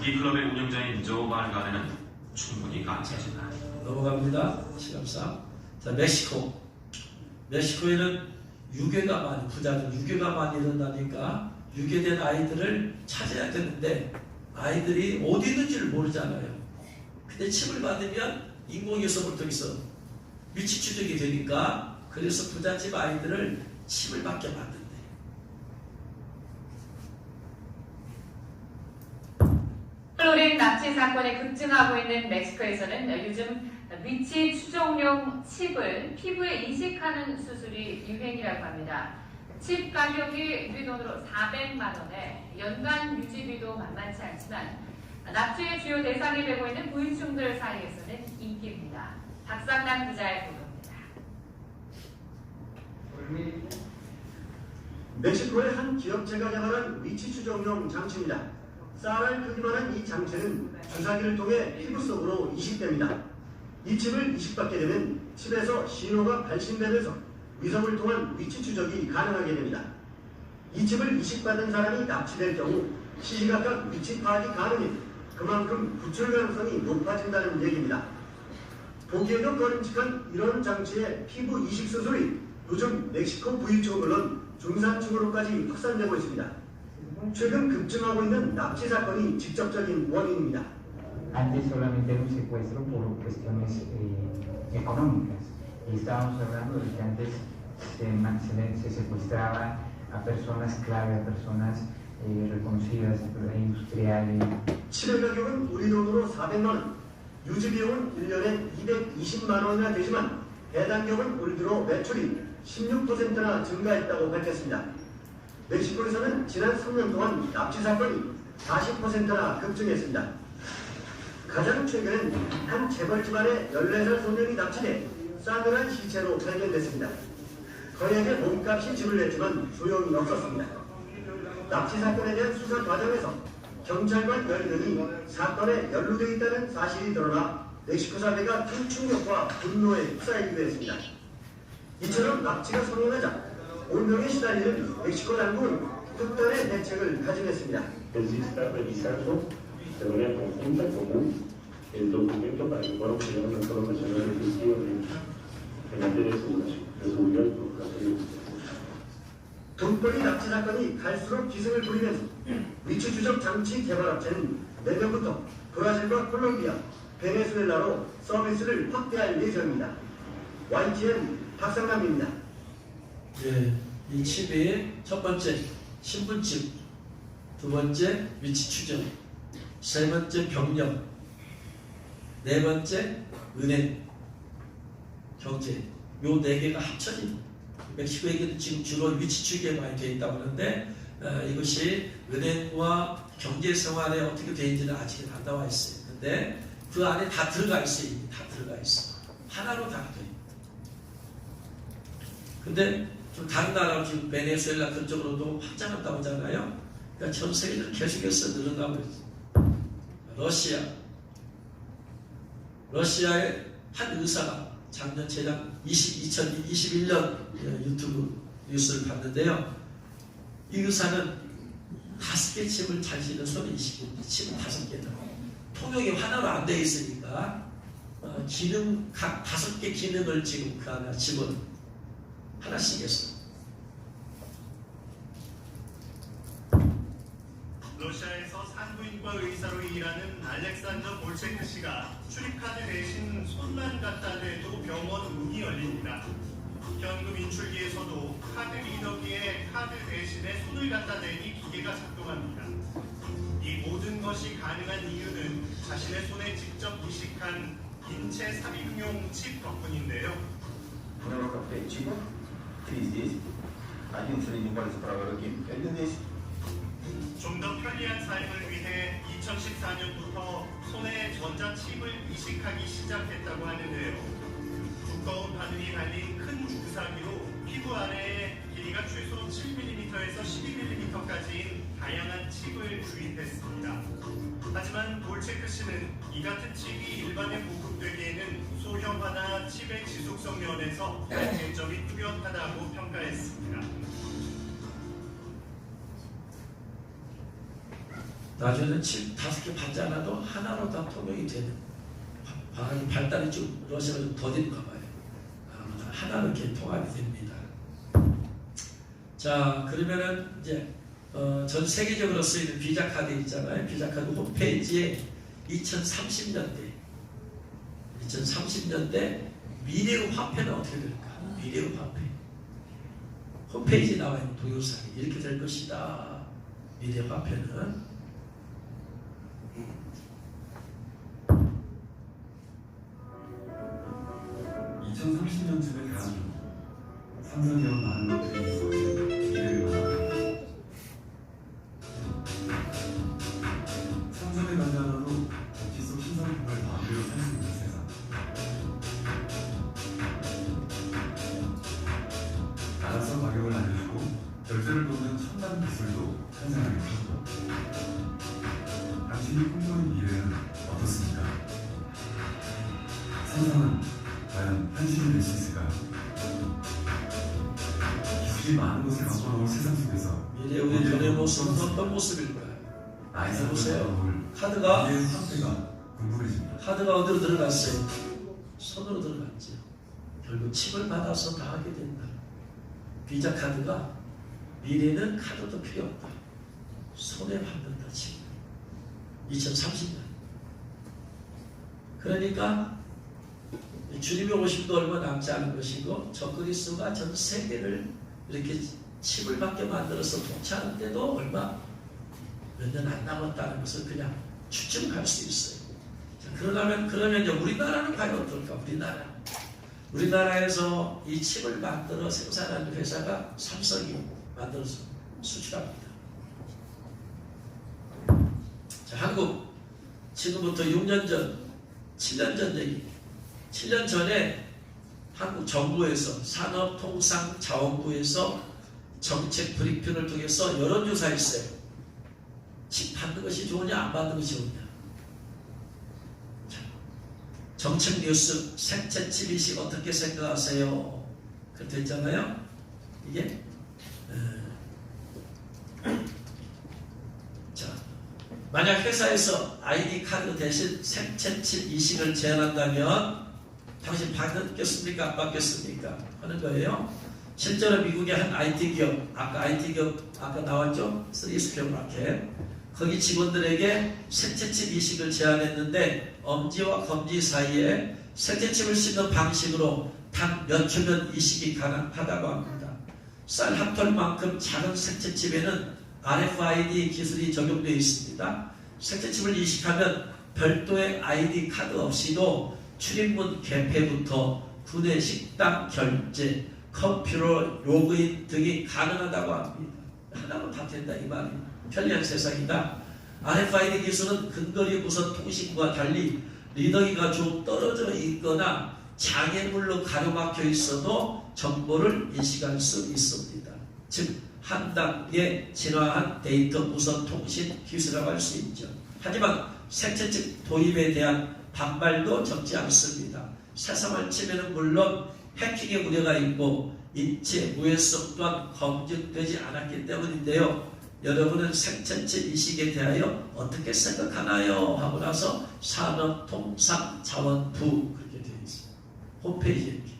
이 클럽의 운영자인 조 말가네는 충분히 가능해진다. 넘어갑니다. 시간상. 자, 멕시코. 멕시코에는 유괴가 많이, 부자들 유괴가 많이 일어나니까 유괴된 아이들을 찾아야 되는데 아이들이 어디 있는지를 모르잖아요. 근데 칩을 받으면 인공위성을 통해서 위치 추적이 되니까 그래서 부잣집 아이들을 칩을 받게 만든대. 플로린 납치 사건이 급증하고 있는 멕시코에서는 요즘 위치 추정용 칩을 피부에 이식하는 수술이 유행이라고 합니다. 칩 가격이 우리 돈으로 400만 원에 연간 유지비도 만만치 않지만 납치의 주요 대상이 되고 있는 부유층들 사이에서는 인기입니다. 박상남 기자의 보도입니다. 멕시코의 한 기업체가 개발한 위치 추정용 장치입니다. 쌀알 크기만한 이 장치는 주사기를 통해 피부 속으로 이식됩니다. 이 칩을 이식받게 되면 칩에서 신호가 발신되면서 위성을 통한 위치 추적이 가능하게 됩니다. 이 칩을 이식받은 사람이 납치될 경우 시시각각 위치 파악이 가능해 그만큼 구출 가능성이 높아진다는 얘기입니다. 보기에도 꺼림칙한 이런 장치의 피부 이식 수술이 요즘 멕시코 부유층은 물론 중산층으로까지 확산되고 있습니다. 최근 급증하고 있는 납치 사건이 직접적인 원인입니다. Antes solamente era un secuestro por cuestiones económicas. Y estábamos hablando de que antes se secuestraba a personas clave, a personas reconocidas, industriales. 칩의 가격은 우리 돈으로 400만 원, 유지비용은 1년에 220만 원이나 되지만 해당 기업은 올 들어 매출이 16%나 증가했다고 밝혔습니다. 멕시코에서는 지난 3년 동안 납치 사건이 40%나 급증했습니다. 가장 최근엔 한 재벌 집안의 14살 소년이 납치돼 싸늘한 시체로 발견됐습니다. 그에게 몸값이 집을 냈지만 소용이 없었습니다. 납치 사건에 대한 수사 과정에서 경찰관 10명이 사건에 연루되어 있다는 사실이 드러나 멕시코 사회가 큰 충격과 분노에 휩싸이기도 했습니다. 이처럼 납치가 성행하자 운명에 시달리는 멕시코 당국은 특단의 대책을 가진했습니다. de manera conjunta, común, el documento para que puedan obtener un acuerdo nacional efectivo en materia de seguridad y procuración. 돈벌이 납치 사건이 갈수록 기승을 부리면서 위치 추적 장치 개발업체는 내년부터 브라질과 콜롬비아, 베네수엘라로 서비스를 확대할 예정입니다. YTN 박상남입니다. 예, 이 칩이 첫 번째 신분칩, 두 번째 위치 추적, 세 번째 병력, 네 번째 은행, 경제, 요 네 개가 합쳐진 멕시코에게는 지금 주로 위치 추적에 많이 되어 있다고 하는데 이것이 은행과 경제 생활에 어떻게 되어 있는지는 아직은 안 나와 있어요. 근데 그 안에 다 들어가 있어요. 이미 다 들어가 있어. 하나로 다 돼. 근데 좀 다른 나라 지금 베네수엘라 그쪽으로도 확장한다고 하잖아요. 그러니까 전 세계를 계속해서 늘어나고 있어요. 러시아의 한 의사가 작년 재작 2021년 유튜브 뉴스를 봤는데요. 이 의사는 5개 칩을 자신의 손에 이식했는데 칩은 5개다. 통역이 하나로 안 돼 있으니까 기능 각 5개 기능을 지금 그 안에 칩을 하나씩 했어요. 러시아에서 산부인과 의사로 일하는 알렉산더 볼체크 씨가 출입카드 대신 손만 갖다 대도 병원 문이 열립니다. 현금 인출기에서도 카드 리더기에 카드 대신에 손을 갖다 대니 기계가 작동합니다. 이 모든 것이 가능한 i유는 자신의 손에 직접 이식한 인체 삽입용 칩 덕분인데요. 좀 더 편리한 사용을 위해 이 2014년부터 손에 전자칩을 이식하기 시작했다고 하는데요. 두꺼운 바늘이 달린 큰 주사기로 피부 아래에 길이가 최소 7mm에서 12mm까지인 다양한 칩을 주입했습니다. 하지만 돌체크 씨는 이 같은 칩이 일반에 보급되기에는 소형화나 칩의 지속성 면에서 장점이 뚜렷하다고 평가했습니다. 나중에는 칩 5개 받지 않아도 하나로 다 통용이 되는 발달이 좀 러시아가 좀 더딘가 봐요. 하나로 이렇게 통합이 됩니다. 자, 그러면은 이제 전 세계적으로 쓰이는 비자 카드 있잖아요. 비자 카드 홈페이지에 2030년대 미래의 화폐는 어떻게 될까? 미래의 화폐 홈페이지에 나와 있는 동영상이 이렇게 될 것이다. 미래 화폐는 2030년쯤에 대한 상상력 많은 것들이 있어서 미래를 만납니다. 상상의 단지 하나로 기속 신상품을 마음대로 살 수 있는 세상. 알아서 가격을 알려주고 결제를 돕는 첨단 기술도 탄생하겠죠. 당신이 꿈꾸는 미래는 어떻습니까? 상상은 과연 현실이 될 수 있을까요? 기술이 많은 것을 바꿔놓은 세상 속에서 미래 우리 전의 모습은 어떤 모습일까요? 보세요. 카드가 어디로 들어갔어요? 손으로 들어갔죠. 결국 칩을 받아서 다 하게 된다. 비자 카드가 미래는 카드도 필요 없다. 손에 받는다 지금. 2030년. 그러니까 주님이 오심도 얼마 남지 않은 것이고 적그리스도가 전 세계를 이렇게 칩을 받게 만들어서 통치하는데도 얼마 몇 년 안 남았다는 것을 그냥 추측할 수 있어요. 자, 그러면 이제 우리나라는 과연 어떨까? 우리나라에서 이 칩을 만들어 생산하는 회사가 삼성이 만들어서 수출합니다. 자, 한국 지금부터 6년 전, 7년 전 얘기. 7년 전에 한국 정부에서 산업통상자원부에서 정책 브리핑을 통해서 여론조사했어요. 칩 받는 것이 좋으냐 안 받는 것이 좋으냐. 자, 정책 뉴스 생체칩 이식 어떻게 생각하세요? 그렇게 했잖아요. 이게 자, 만약 회사에서 ID 카드 대신 생체칩 이식을 제한한다면 당신 받겠습니까? 안 받겠습니까? 하는 거예요. 실제로 미국의 한 IT 기업, 아까 나왔죠? 3스퀘어 마켓. 거기 직원들에게 생체칩 이식을 제한했는데 엄지와 검지 사이에 생체칩을 씹는 방식으로 단 몇 초면 이식이 가능하다고 합니다. 쌀 한 톨만큼 작은 생체칩에는 RFID 기술이 적용되어 있습니다. 생체칩을 이식하면 별도의 ID 카드 없이도 출입문 개폐부터 구내 식당 결제, 컴퓨터 로그인 등이 가능하다고 합니다. 하나로 다 된다 이 말이에요. 편리한 세상이다. RFID 기술은 근거리 무선 통신과 달리 리더기가 좀 떨어져 있거나 장애물로 가로막혀 있어도 정보를 인식할 수 있습니다. 즉 한 단계 진화한 데이터 무선 통신 기술이라고 할 수 있죠. 하지만 생체칩 도입에 대한 반발도 적지 않습니다. 세상을 치면은 물론 해킹의 우려가 있고 인체 무해성 또한 검증되지 않았기 때문인데요. 여러분은 생체칩 이식에 대하여 어떻게 생각하나요? 하고 나서 산업통상자원부 그렇게 되어 있어요. 홈페이지에 이렇게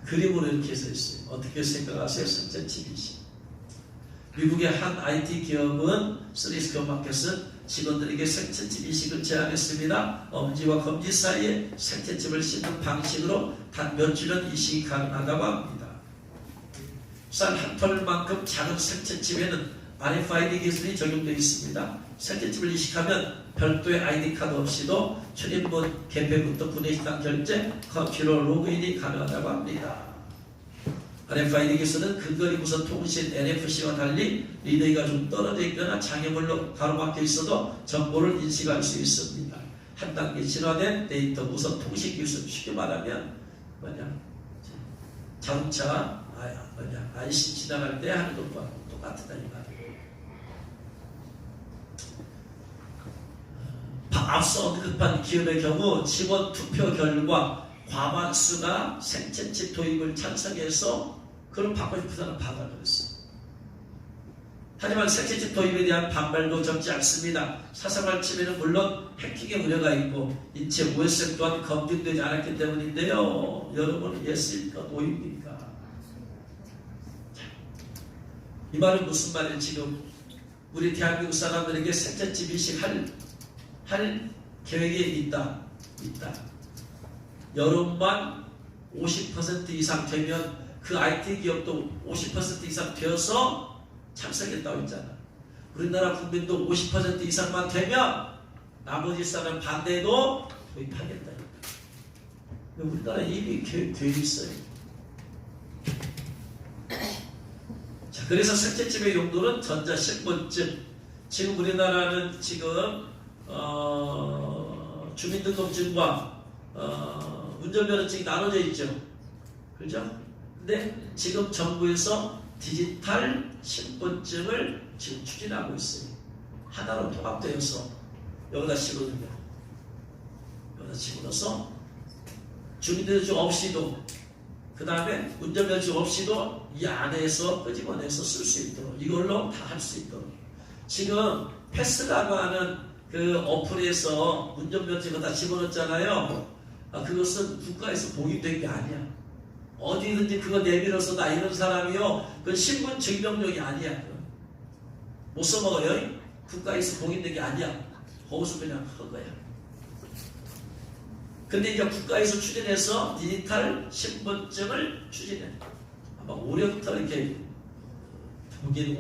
그림으로 이렇게 써 있어요. 어떻게 생각하세요? 생체칩 이식. 미국의 한 IT 기업은 3스퀘어 마켓은 직원들에게 생체칩 이식을 제안했습니다. 엄지와 검지 사이에 생체칩을 씹는 방식으로 단 몇 주면 이식이 가능하다고 합니다. 쌀 한 톨만큼 작은 생체칩에는 RFID 기술이 적용되어 있습니다. 생체칩을 이식하면 별도의 ID 카드 없이도 출입문 개폐부터 구내식당 결제, 컴퓨터 로그인이 가능하다고 합니다. RFID 기술은 근거리 무선 통신 NFC와 달리 리더가 좀 떨어져 있거나 장애물로 가로막혀 있어도 정보를 인식할 수 있습니다. 한 단계 진화된 데이터 무선 통신 기술, 쉽게 말하면 자동차 IC 지나갈 때 하는 것과 똑같다 이 말이에요. 앞서 언급한 기업의 경우 직원 투표 결과 과반수가 생체칩 도입을 찬성해서 그럼 받고 싶은 사람 받아 그랬어요. 하지만 생체칩 도입에 대한 반발도 적지 않습니다. 사생활 침해는 물론 해킹의 우려가 있고 인체 오해성 또한 검증되지 않았기 때문인데요. 여러분 예스입니까? 노입니까? 이 말은 무슨 말이에요? 지금 우리 대한민국 사람들에게 생체칩 인식 할 계획이 있다. 여론만 50% 이상 되면 그 IT 기업도 50% 이상 되어서 참석했다고 했잖아. 우리나라 국민도 50% 이상만 되면 나머지 사람 반대도 도입하겠다. 우리나라 이미 계획되어 있어요. 자, 그래서 생체칩의 용도는 전자신분증. 지금 우리나라는 지금 주민등록증과 운전면허증이 나눠져 있죠. 그죠? 근데 지금 정부에서 디지털 신분증을 지금 추진하고 있어요. 하나로 통합되어서 여기다 집어넣으면 여기다 집어넣어서 주민등록증 없이도 그 다음에 운전면허증 없이도 이 안에서 끄집어내서 쓸 수 있도록 이걸로 다 할 수 있도록 지금 패스라고 하는 그 어플에서 운전면허증을 다 집어넣었잖아요. 그것은 국가에서 복입된 게 아니야. 어디든지 그거 내밀어서 나 이런 사람이요. 그건 신분 증명용이 아니야. 못 써먹어요. 국가에서 복입된 게 아니야. 거기서 그냥 한 거야. 근데 이제 국가에서 추진해서 디지털 신분증을 추진해. 아마 올해부터 이렇게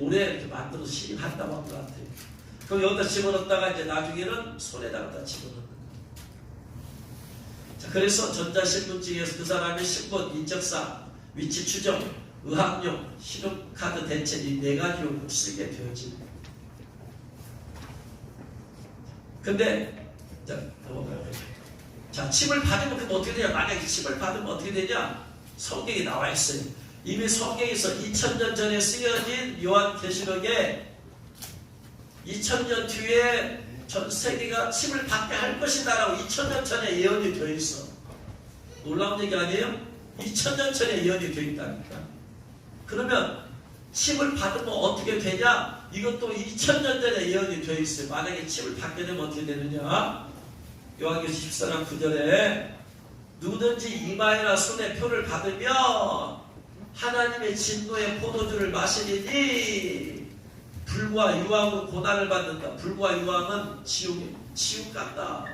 올해 이렇게 만들어서 시행한다고 한 것 같아요. 그럼 여기다 집어넣다가 이제 나중에는 손에다가 다 집어넣는. 자, 그래서 전자신분증에서 그 사람의 신분, 인적사항, 위치 추적, 의학용, 신용카드 대체 이 4가지 용으로 쓰게 되어집니다. 근데 자, 넘어가요. 자, 칩을 받으면 그럼 어떻게 되냐? 만약에 칩을 받으면 어떻게 되냐? 성경에 나와 있어요. 이미 성경에서 2000년 전에 쓰여진 요한계시록에 2000년 뒤에 전 세계가 칩을 받게 할 것이다라고 2000년 전에 예언이 되어 있어. 놀라운 얘기 아니에요? 2000년 전에 예언이 되어 있다니까. 그러면 칩을 받으면 어떻게 되냐? 이것도 2000년 전에 예언이 되어 있어요. 만약에 칩을 받게 되면 어떻게 되느냐? 요한계시록 14장 9절에 누구든지 이마에나 손에 표를 받으면 하나님의 진노의 포도주를 마시리니 불과 유황으로 고난을 받는다. 불과 유황은 지옥 같다.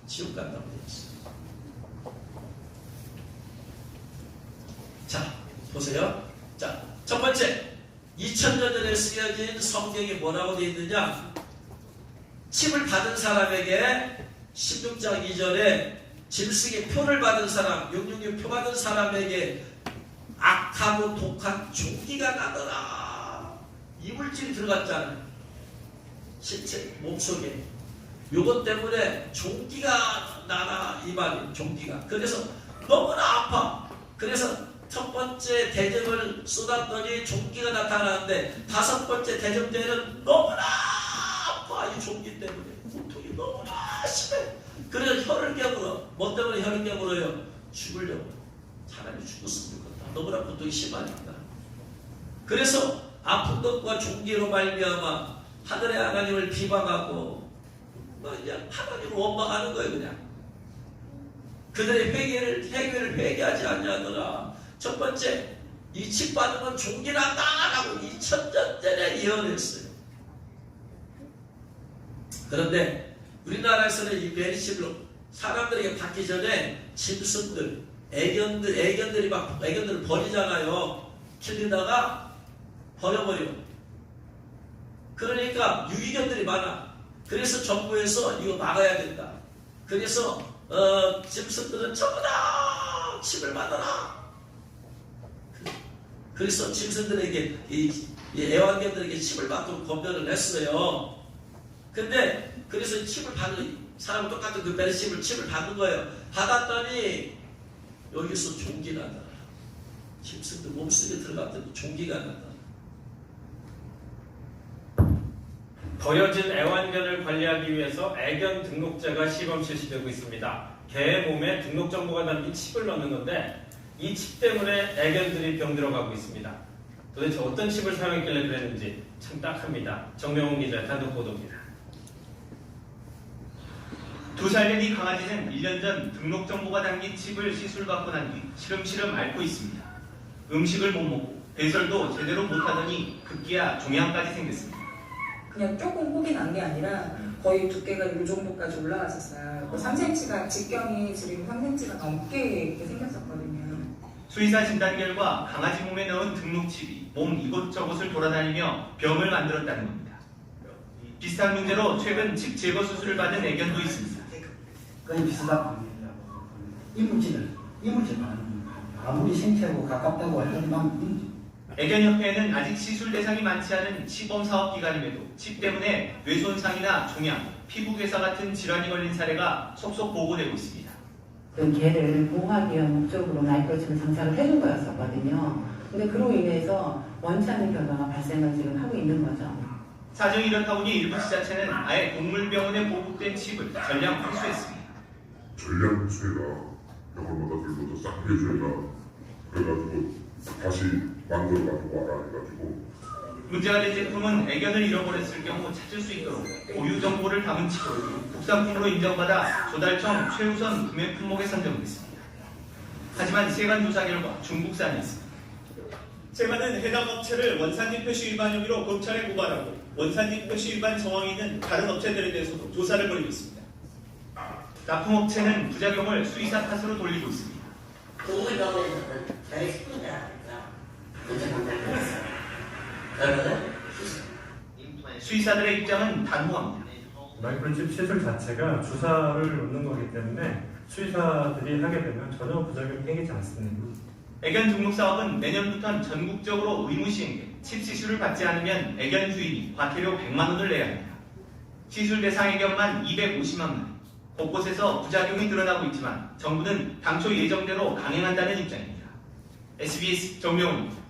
지옥 같다고 되어 있어요. 자, 보세요. 자, 첫 번째 2000년 전에 쓰여진 성경이 뭐라고 되어 있느냐? 칩을 받은 사람에게 16장 2절에 짐승의 표를 받은 사람, 666 표 받은 사람에게 악하고 독한 종기가 나더라. 이물질이 들어갔잖아요. 신체, 몸속에. 요것 때문에 종기가 나라 이 말이에요. 종기가. 그래서 너무나 아파. 그래서 첫 번째 대접을 쏟았더니 종기가 나타나는데 다섯 번째 대접 때는 너무나 아파. 이 종기 때문에. 고통이 너무나 심해. 그래서 혀를 깨물어. 뭐 때문에 혀를 깨물어요? 죽으려고. 차라리 죽었으면 좋겠다. 너무나 고통이 심하니까. 그래서 아픈 것과 종기로 말미암아 하늘의 하나님을 비방하고 그냥 하나님을 원망하는 거예요. 그냥. 그들의 회개를 회개하지 않냐더라. 첫 번째, 이 칩 받으면 종기 난다라고 2000년 전에 예언했어요. 그런데 우리나라에서는 이 메리칩으로 사람들에게 받기 전에 짐승들, 애견들을 버리잖아요. 길리다가 버려버려. 그러니까 유기견들이 많아. 그래서 정부에서 이거 막아야 된다. 그래서 짐승들은 전부 다 칩을 받아라. 그래서 짐승들에게 이 애완견들에게 칩을 받도록 검열을 했어요. 근데 그래서 칩을 받는 사람은 똑같은 그 베리칩을 칩을 받는 거예요. 받았더니 여기서 종기가 나. 짐승들 몸속에 들어갔더니 종기가 나다. 버려진 애완견을 관리하기 위해서 애견 등록제가 시범 실시되고 있습니다. 개의 몸에 등록 정보가 담긴 칩을 넣는 건데 이 칩 때문에 애견들이 병들어가고 있습니다. 도대체 어떤 칩을 사용했길래 그랬는지 참 딱합니다. 정명훈 기자 단독 보도입니다. 2살 된 이 강아지는 1년 전 등록 정보가 담긴 칩을 시술받고 난 뒤 시름시름 앓고 있습니다. 음식을 못 먹고 배설도 제대로 못하더니 급기야 종양까지 생겼습니다. 그냥 조금 폭이 난 게 아니라 거의 두께가 이 정도까지 올라갔었어요. 3cm가 직경이 지금 3cm가 넘게 이렇게 생겼었거든요. 수의사 진단 결과 강아지 몸에 넣은 등록칩이 몸 이곳저곳을 돌아다니며 병을 만들었다는 겁니다. 비슷한 문제로 최근 칩 제거 수술을 받은 애견도 있습니다. 거의 비슷하고 합니다. 이물질 아무리 생체하고 가깝다고 하지만 애견협회는 아직 시술 대상이 많지 않은 시범 사업 기간임에도 칩 때문에 뇌손상이나 종양, 피부 괴사 같은 질환이 걸린 사례가 속속 보고되고 있습니다. 그 개를 보호하기 위한 목적으로 마이크로칩을 장착을 해준 거였었거든요. 근데 그로 인해서 원치 않는 결과가 발생을 지금 하고 있는 거죠. 사정이 이렇다 보니 일부 지자체는 아예 동물병원에 보급된 칩을 전량 회수했습니다. 전량 회수해라. 병원마다 들러서 싹 해줘라. 그래가지고 다시 만들어가지고 와라 해가지고. 문제가 된 제품은 애견을 잃어버렸을 경우 찾을 수 있도록 고유 정보를 담은 칩으로 국산품으로 인정받아 조달청 최우선 구매 품목에 선정됐습니다. 하지만 세관 조사 결과 중국산이 있습니다. 세관은 해당 업체를 원산지 표시 위반 혐의로 검찰에 고발하고 원산지 표시 위반 정황이 있는 다른 업체들에 대해서도 조사를 벌이고 있습니다. 납품업체는 부작용을 수의사 탓으로 돌리고 있습니다. 동물병원에서는 잘했습니다. 수의사들의 입장은 단호합니다. 마이크로칩 시술 자체가 주사를 놓는 거기 때문에 수의사들이 하게 되면 전혀 부작용이 생기지 않습니다. 애견 등록 사업은 내년부터 전국적으로 의무 시행돼 칩 시술을 받지 않으면 애견 주인이 과태료 100만 원을 내야 합니다. 시술 대상 애견만 250만 마리. 곳곳에서 부작용이 드러나고 있지만 정부는 당초 예정대로 강행한다는 입장입니다. SBS 정명훈입니다.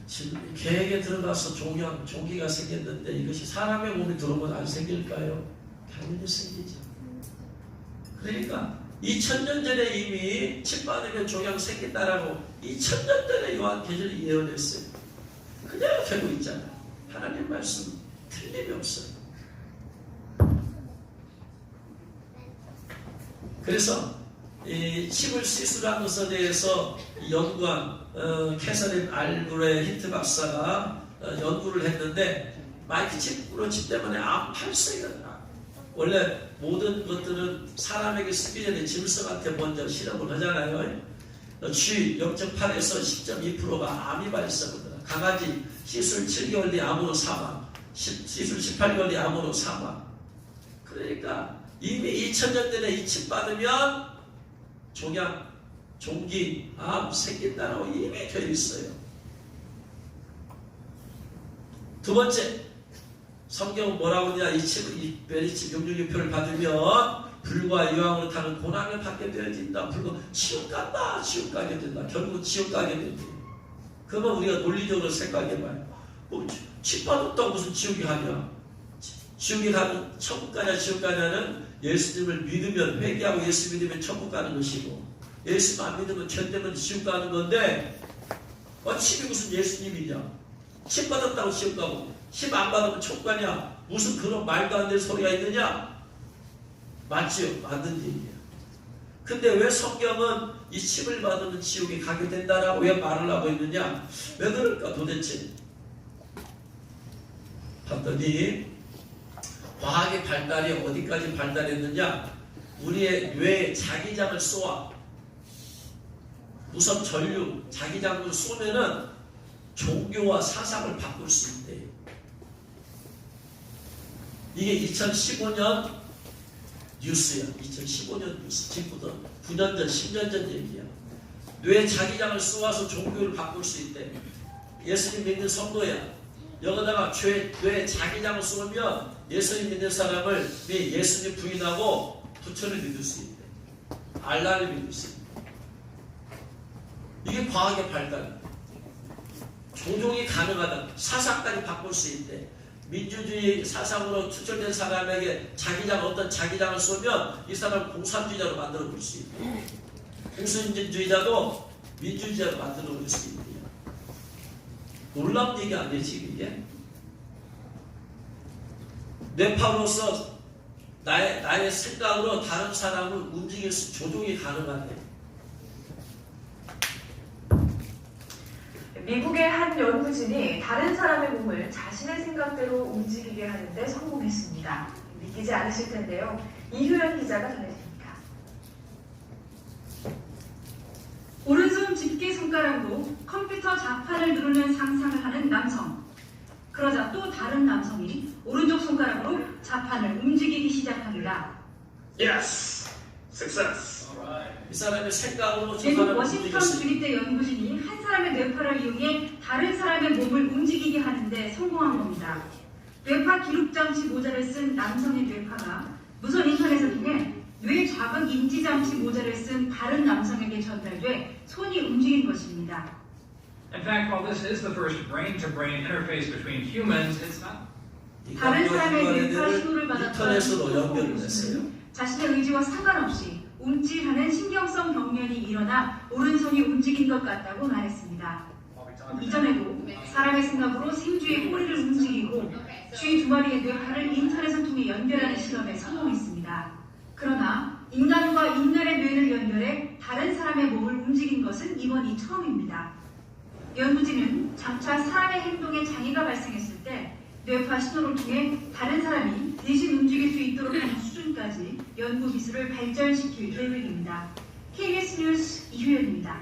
지금 계획에 들어가서 종기가 생겼는데 이것이 사람의 몸에 들어오면 안 생길까요? 당연히 생기죠. 그러니까 2000년 전에 이미 칩 받으면 종양 생긴다라고 2000년 전에 요한계시록이 예언했어요. 그대로 되고 있잖아요. 하나님 말씀 틀림이 없어요. 그래서 이 칩을 시술한 것에 대해서 연구한 캐서린 알브레 히트 박사가 연구를 했는데 마이크로칩 때문에 암 발생이 원래 모든 것들은 사람에게 쓰기 전에 짐승한테 먼저 실험을 하잖아요. 쥐 0.8에서 10.2%가 암이 발생합니다. 강아지 시술 7개월 뒤 암으로 사망, 시술 18개월 뒤 암으로 사망. 그러니까 이미 2000년 전에 이 칩 받으면 종양, 종기, 암 생긴다고 이미 되어 있어요. 두 번째, 성경은 뭐라고 하냐? 이 칩을, 이 베리칩 666표를 받으면 불과 유황으로 타는 고난을 받게 되어진다. 불과 지옥 간다. 지옥 가게 된다. 결국 지옥 가게 된다. 그러면 우리가 논리적으로 생각해봐요. 뭐, 칩 받았다고 무슨 지옥이 가냐? 지옥에 가는, 천국 가냐, 지옥 가냐는 예수님을 믿으면, 회개하고 예수 믿으면 천국 가는 것이고, 예수 안 믿으면 죄 때문에 지옥 가는 건데, 칩이 무슨 예수님이냐? 칩 받았다고 지옥 가고, 칩 안 받으면 천국 가냐? 무슨 그런 말도 안 되는 소리가 있느냐? 맞지요? 맞는 얘기예요. 근데 왜 성경은 이 칩을 받으면 지옥에 가게 된다라고 왜 말을 하고 있느냐? 왜 그럴까 도대체? 봤더니, 과학의 발달이 어디까지 발달했느냐? 우리의 뇌에 자기장을 쏘아 우선 전류, 자기장을 쏘면은 종교와 사상을 바꿀 수 있대요. 이게 2015년 뉴스야. 2015년 뉴스. 지금부터 9년 전, 10년 전 얘기야. 뇌 자기장을 쏘아서 종교를 바꿀 수 있대. 예수님 믿는 성도야. 여기다가 뇌 자기장을 쏘면 예수님 믿는 사람을 예수님 부인하고 부처를 믿을 수 있대. 알라를 믿을 수 있대. 이게 과학의 발달. 조종이 가능하다. 사상까지 바꿀 수 있대. 민주주의 사상으로 투철된 사람에게 어떤 자기장을 쏘면 이 사람을 공산주의자로 만들어 볼 수 있대. 공산주의자도 민주주의자로 만들어 볼 수 있대. 놀라운 얘기 아니에요, 지금 이게? 뇌파로서 나의 생각으로 다른 사람을 움직일 수, 조종이 가능하대. 미국의 한 연구진이 다른 사람의 몸을 자신의 생각대로 움직이게 하는데 성공했습니다. 믿기지 않으실 텐데요. 이효연 기자가 전해드립니다. 오른손 집게 손가락으로 컴퓨터 자판을 누르는 상상을 하는 남성. 그러자 또 다른 남성이 오른쪽 손가락으로 자판을 움직이기 시작합니다. Yes! Success! 이 사람의 생각으로 저 미국 사람을 워싱턴 움직였어요. 주립대 연구진이 한 사람의 뇌파를 이용해 다른 사람의 몸을 움직이게 하는데 성공한 겁니다. 뇌파 기록 장치 모자를 쓴 남성의 뇌파가 무선 인터넷을 통해 뇌 자극 인지 장치 모자를 쓴 다른 남성에게 전달돼 손이 움직인 것입니다. In fact, while this is the first brain-to-brain interface between humans, it's not. 다른 사람의 뇌파 신호를 인터넷으로 받았던 연결을 했어요. 자신의 의지와 상관없이 움찔하는 신경성 경련이 일어나 오른손이 움직인 것 같다고 말했습니다. 이전에도 사람의 생각으로 생쥐의 꼬리를 움직이고 쥐 두 마리의 뇌파를 인터넷을 통해 연결하는 실험에 성공했습니다. 그러나 인간과 인간의 뇌를 연결해 다른 사람의 몸을 움직인 것은 이번이 처음입니다. 연구진은 장차 사람의 행동에 장애가 발생했을 때 뇌파 신호를 통해 다른 사람이 대신 움직일 수 있도록 하는 수준까지 연구 기술을 발전시킬 계획입니다. KBS 뉴스 이효연입니다.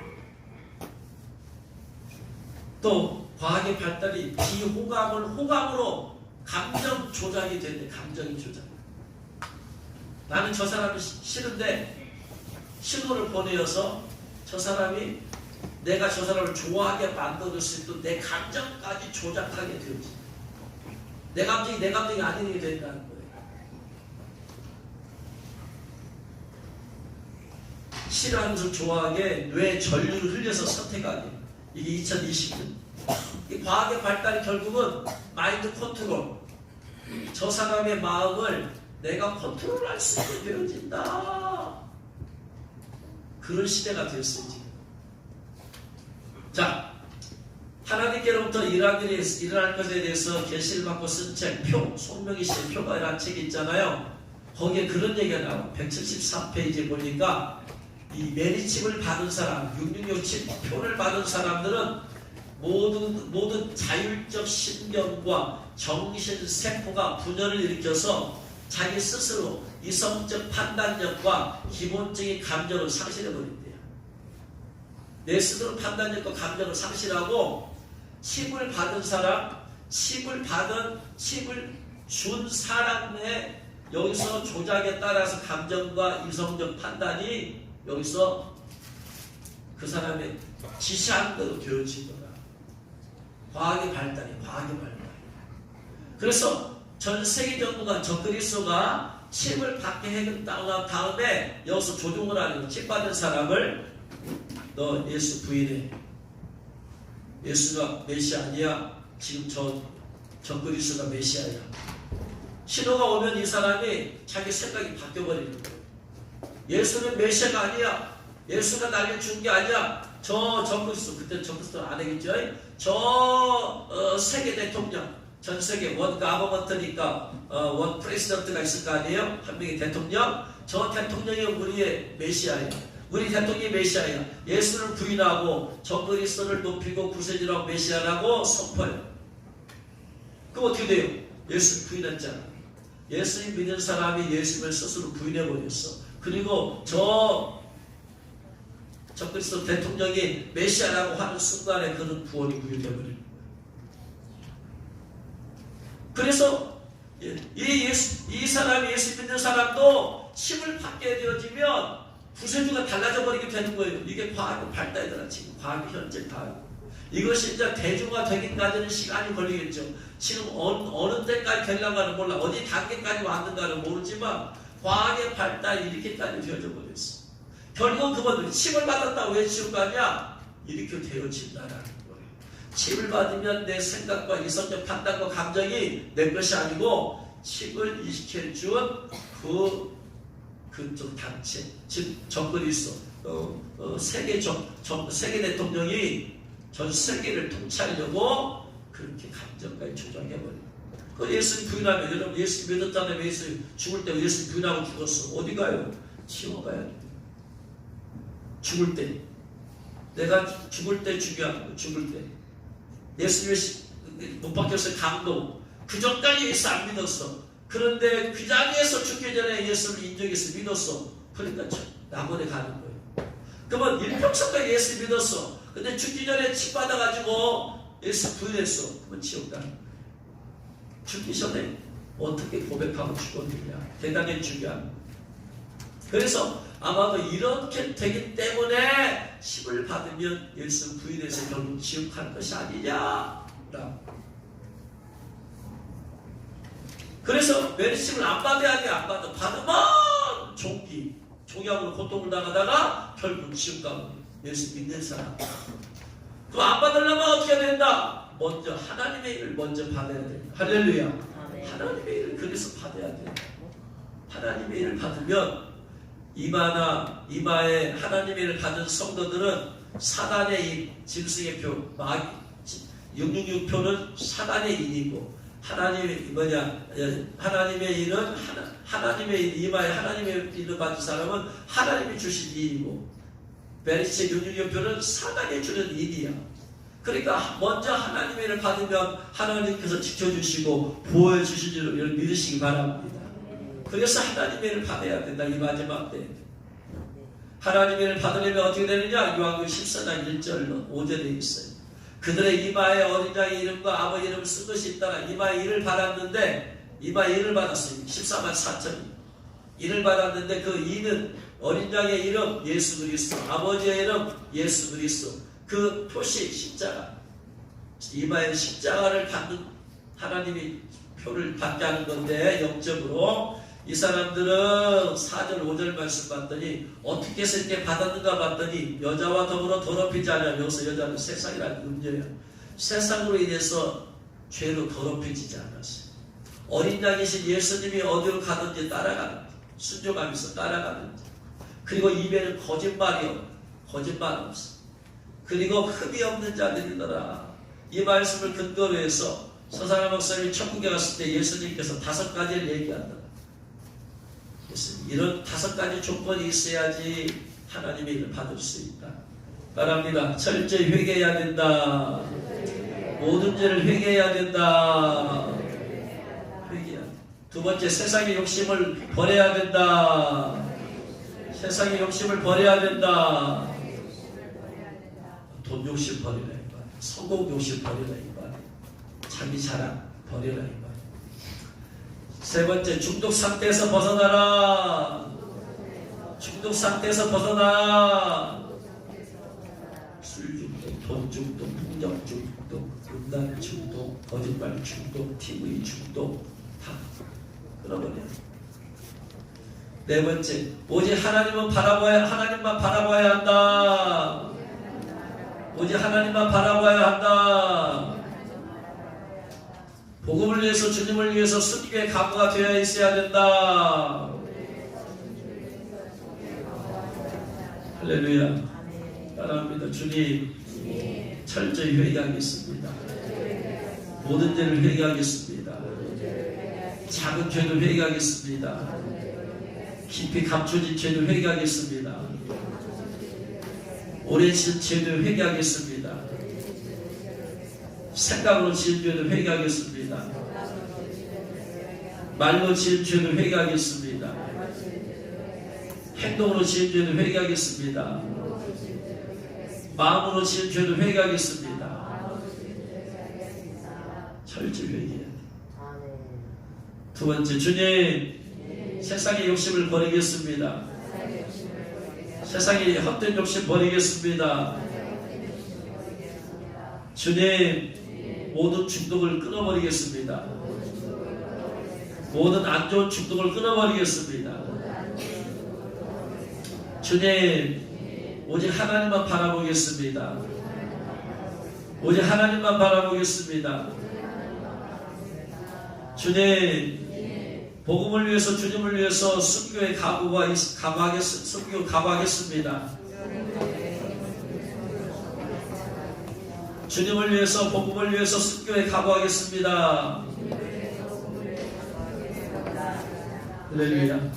또 과학의 발달이 비호감을 호감으로 감정 조작이 된대. 감정이 조작. 나는 저 사람이 싫은데 신호를 보내어서 저 사람이 내가 저 사람을 좋아하게 만들 수 있도록 내 감정까지 조작하게 되지. 내 감정이 아니게 된다는 거예요. 싫어하는 것을 좋아하게 뇌 전류를 흘려서 선택하게. 이게 2020년. 이 과학의 발달이 결국은 마인드 컨트롤. 저 사람의 마음을 내가 컨트롤할 수 있게 되어진다. 그런 시대가 됐어요, 지금. 자, 하나님께로부터 일어날 것에 대해서 계시를 받고 쓴 책, 송명희 씨의 표가라는 책이 있잖아요. 거기에 그런 얘기가 나와요. 174페이지에 보니까 이 메리칩을 받은 사람, 6667 표를 받은 사람들은 모든 자율적 신경과 정신세포가 분열을 일으켜서 자기 스스로 이성적 판단력과 기본적인 감정을 상실해버린대요. 내 스스로 판단력과 감정을 상실하고 칩을 받은 사람, 칩을 준 사람의 여기서 조작에 따라서 감정과 이성적 판단이 여기서 그 사람의 지시한 대로 되어진 거다. 과학의 발달. 그래서 전 세계적으로 적그리스도가 칩을 받게 해준 다음에 여기서 조종을 하는 거. 칩 받은 사람을 너 예수 부인해. 예수가 메시아 아니야. 지금 적그리스도가 메시아야. 신호가 오면 이 사람이 자기 생각이 바뀌어버리는 거예요. 예수는 메시아가 아니야. 예수가 나를 준 게 아니야. 적그리스도, 그때 적그리스도는 안 하겠죠. 세계 대통령, 전 세계 원 가버먼트니까 원 프레시던트가 있을 거 아니에요. 한 명의 대통령. 저 대통령이 우리의 메시아예요. 우리 대통령이 메시아야. 예수를 부인하고 적그리스도를 높이고 구세주라고 메시아라고 선포해요. 그럼 어떻게 돼요? 예수 부인했잖아. 예수님 믿는 사람이 예수를 스스로 부인해버렸어. 그리고 적그리스도 대통령이 메시아라고 하는 순간에 그는 구원이 부여되어버리는 거예요. 그래서 이 사람이 예수 믿는 사람도 칩을 받게 되어지면 구세주가 달라져 버리게 되는 거예요. 이게 과학의 발달이더라. 지금 과학이 현재 과학. 이것이 이제 대중화되기까지는 시간이 걸리겠죠. 지금 어느 때까지 되려가는 몰라. 어디 단계까지 왔는가는 모르지만 과학의 발달이 이렇게까지 되어져 버렸어. 결국 그분들 칩을 받았다고 왜 치울 거 아니야? 이렇게 되어진다라는 거예요. 칩을 받으면 내 생각과 이성적 판단과 감정이 내 것이 아니고 칩을 이식해준 그쪽 단체, 즉 정권이 있어. 세계 대통령이 전 세계를 통치하려고 그렇게 감정까지 조작해버려요. 그 예수님 부인하면, 여러분 예수 믿었다며 예수 죽을 때 예수 부인하고 죽었어. 어디 가요? 지옥 가야 돼. 죽을 때. 내가 죽을 때 중요한 거, 죽을 때. 예수님이 못 박혔을 감동. 그 전까지 예수 안 믿었어. 그런데 그 자리에서 죽기 전에 예수를 인정해서 믿었어. 그러니까 낙원에 가는 거예요. 그러면 일평생까지 예수 믿었어. 근데 죽기 전에 칙 받아가지고 예수 부인했어. 그러면 지옥 가는 거예요. 죽기 전에 어떻게 고백하고 죽었느냐. 대단히 중요한 거예요. 그래서 아마도 이렇게 되기 때문에 칩을 받으면 예수 부인해서 결국 지옥 갈 것이 아니냐라고. 그래서 메리칩을 안 받아야 돼. 안 받아. 받으면 종기하고 고통을 당하다가 결국 지옥 가고 예수 믿는 사람. 그럼 안 받으려면 어떻게 된다? 먼저 하나님의 일을 먼저 받아야 돼. 할렐루야. 하나님의 일을 그래서 받아야 돼. 하나님의 일을 받으면 이마에 하나님의 일을 받은 성도들은 사단의 일, 짐승의 표, 666표는 사단의 일이고 하나님의 일은 하나님의 이마에 하나님의 일을 받은 사람은 하나님이 주신 일이고 베리스의 666표는 사단이 주는 일이야. 그러니까 먼저 하나님의 일을 받으면 하나님께서 지켜주시고 보호해 주신 줄을 믿으시기 바랍니다. 그래서 하나님의 일을 받아야 된다. 이 마지막 때 하나님의 일을 받으려면 어떻게 되느냐? 요한복음 14장 1절 5절에 있어요. 그들의 이마에 어린 양의 이름과 아버지 이름을 쓴 것이 있다가 이마에 일을 받았는데 이마에 일을 받았어요. 14만 4천이 일을 받았는데 그 이는 어린 양의 이름 예수 그리스도, 아버지의 이름 예수 그리스도. 그 표시 십자가, 이마에 십자가를 받는 하나님이 표를 받게 하는 건데 영적으로 이 사람들은 4절 5절 말씀 봤더니 어떻게 해서 이렇게 받았는가 봤더니 여자와 더불어 더럽히지 않으며, 여기서 여자는 세상이라는 문제예요. 세상으로 인해서 죄로 더럽혀지지 않았어요. 어린 양이신 예수님이 어디로 가든지 따라가는, 순종하면서 따라가는지. 그리고 입에는 거짓말이요, 거짓말 없어. 그리고 흠이 없는 자들이더라. 이 말씀을 근거로 해서 서상한 목사님이 천국에 갔을 때 예수님께서 5가지를 얘기한다. 이런 5가지 조건이 있어야지 하나님의 일을 받을 수 있다. 바랍니다. 철저히 회개해야 된다. 모든 죄를 회개해야 된다. 회개해야 된다. 두 번째, 세상의 욕심을 버려야 된다. 세상의 욕심을 버려야 된다. 돈 욕심 버리라 이 말, 성공 욕심 버리라 이 말, 자기 자랑 버리라 이 말. 세 번째, 중독 상태에서 벗어나라. 중독 상태에서 벗어나. 술 중독, 돈 중독, 폭력 중독, 음란 중독, 거짓말 중독, TV 중독 다 끊어버려. 네 번째, 오직 하나님만 바라봐야 한다. 오직 하나님만 바라봐야 한다. 복음을 위해서, 주님을 위해서 순교의 각오가 되어 있어야 된다. 할렐루야. 따라합니다. 주님, 철저히 회개하겠습니다. 모든 죄를 회개하겠습니다. 작은 죄도 회개하겠습니다. 깊이 감춰진 죄도 회개하겠습니다. 오래 지은 죄도 회개하겠습니다. 생각으로 지은 죄도 회개하겠습니다. 말로 지은 죄도 회개하겠습니다. 행동으로 지은 죄도 회개하겠습니다. 마음으로 지은 죄도 회개하겠습니다. 철저히 회개해야 돼. 두 번째, 주님, 세상의 욕심을 버리겠습니다. 세상에 헛된 욕심 버리겠습니다. 주님, 모든 중독을 끊어버리겠습니다. 모든 안 좋은 중독을 끊어버리겠습니다. 주님, 오직 하나님만 바라보겠습니다. 오직 하나님만 바라보겠습니다. 주님, 복음을 위해서, 주님을 위해서 순교에 각오하겠습니다. 주님을 위해서, 복음을 위해서 순교에 각오하겠습니다. 할렐루야.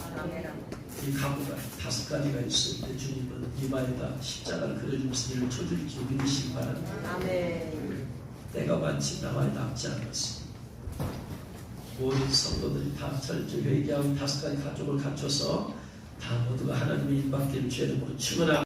이 각오가 5가지가 있는데 주님은 이마에다 십자가를 그려주면서 이를 쳐줄지 믿으시기 바랍니다. 때가 많지 나만이 남지 않았습니다. 모든 성도들이 다 철저히 회개하고 5가지 가족을 갖춰서 다 모두가 하나님의 입 밖에 죄를 모르고 축원하고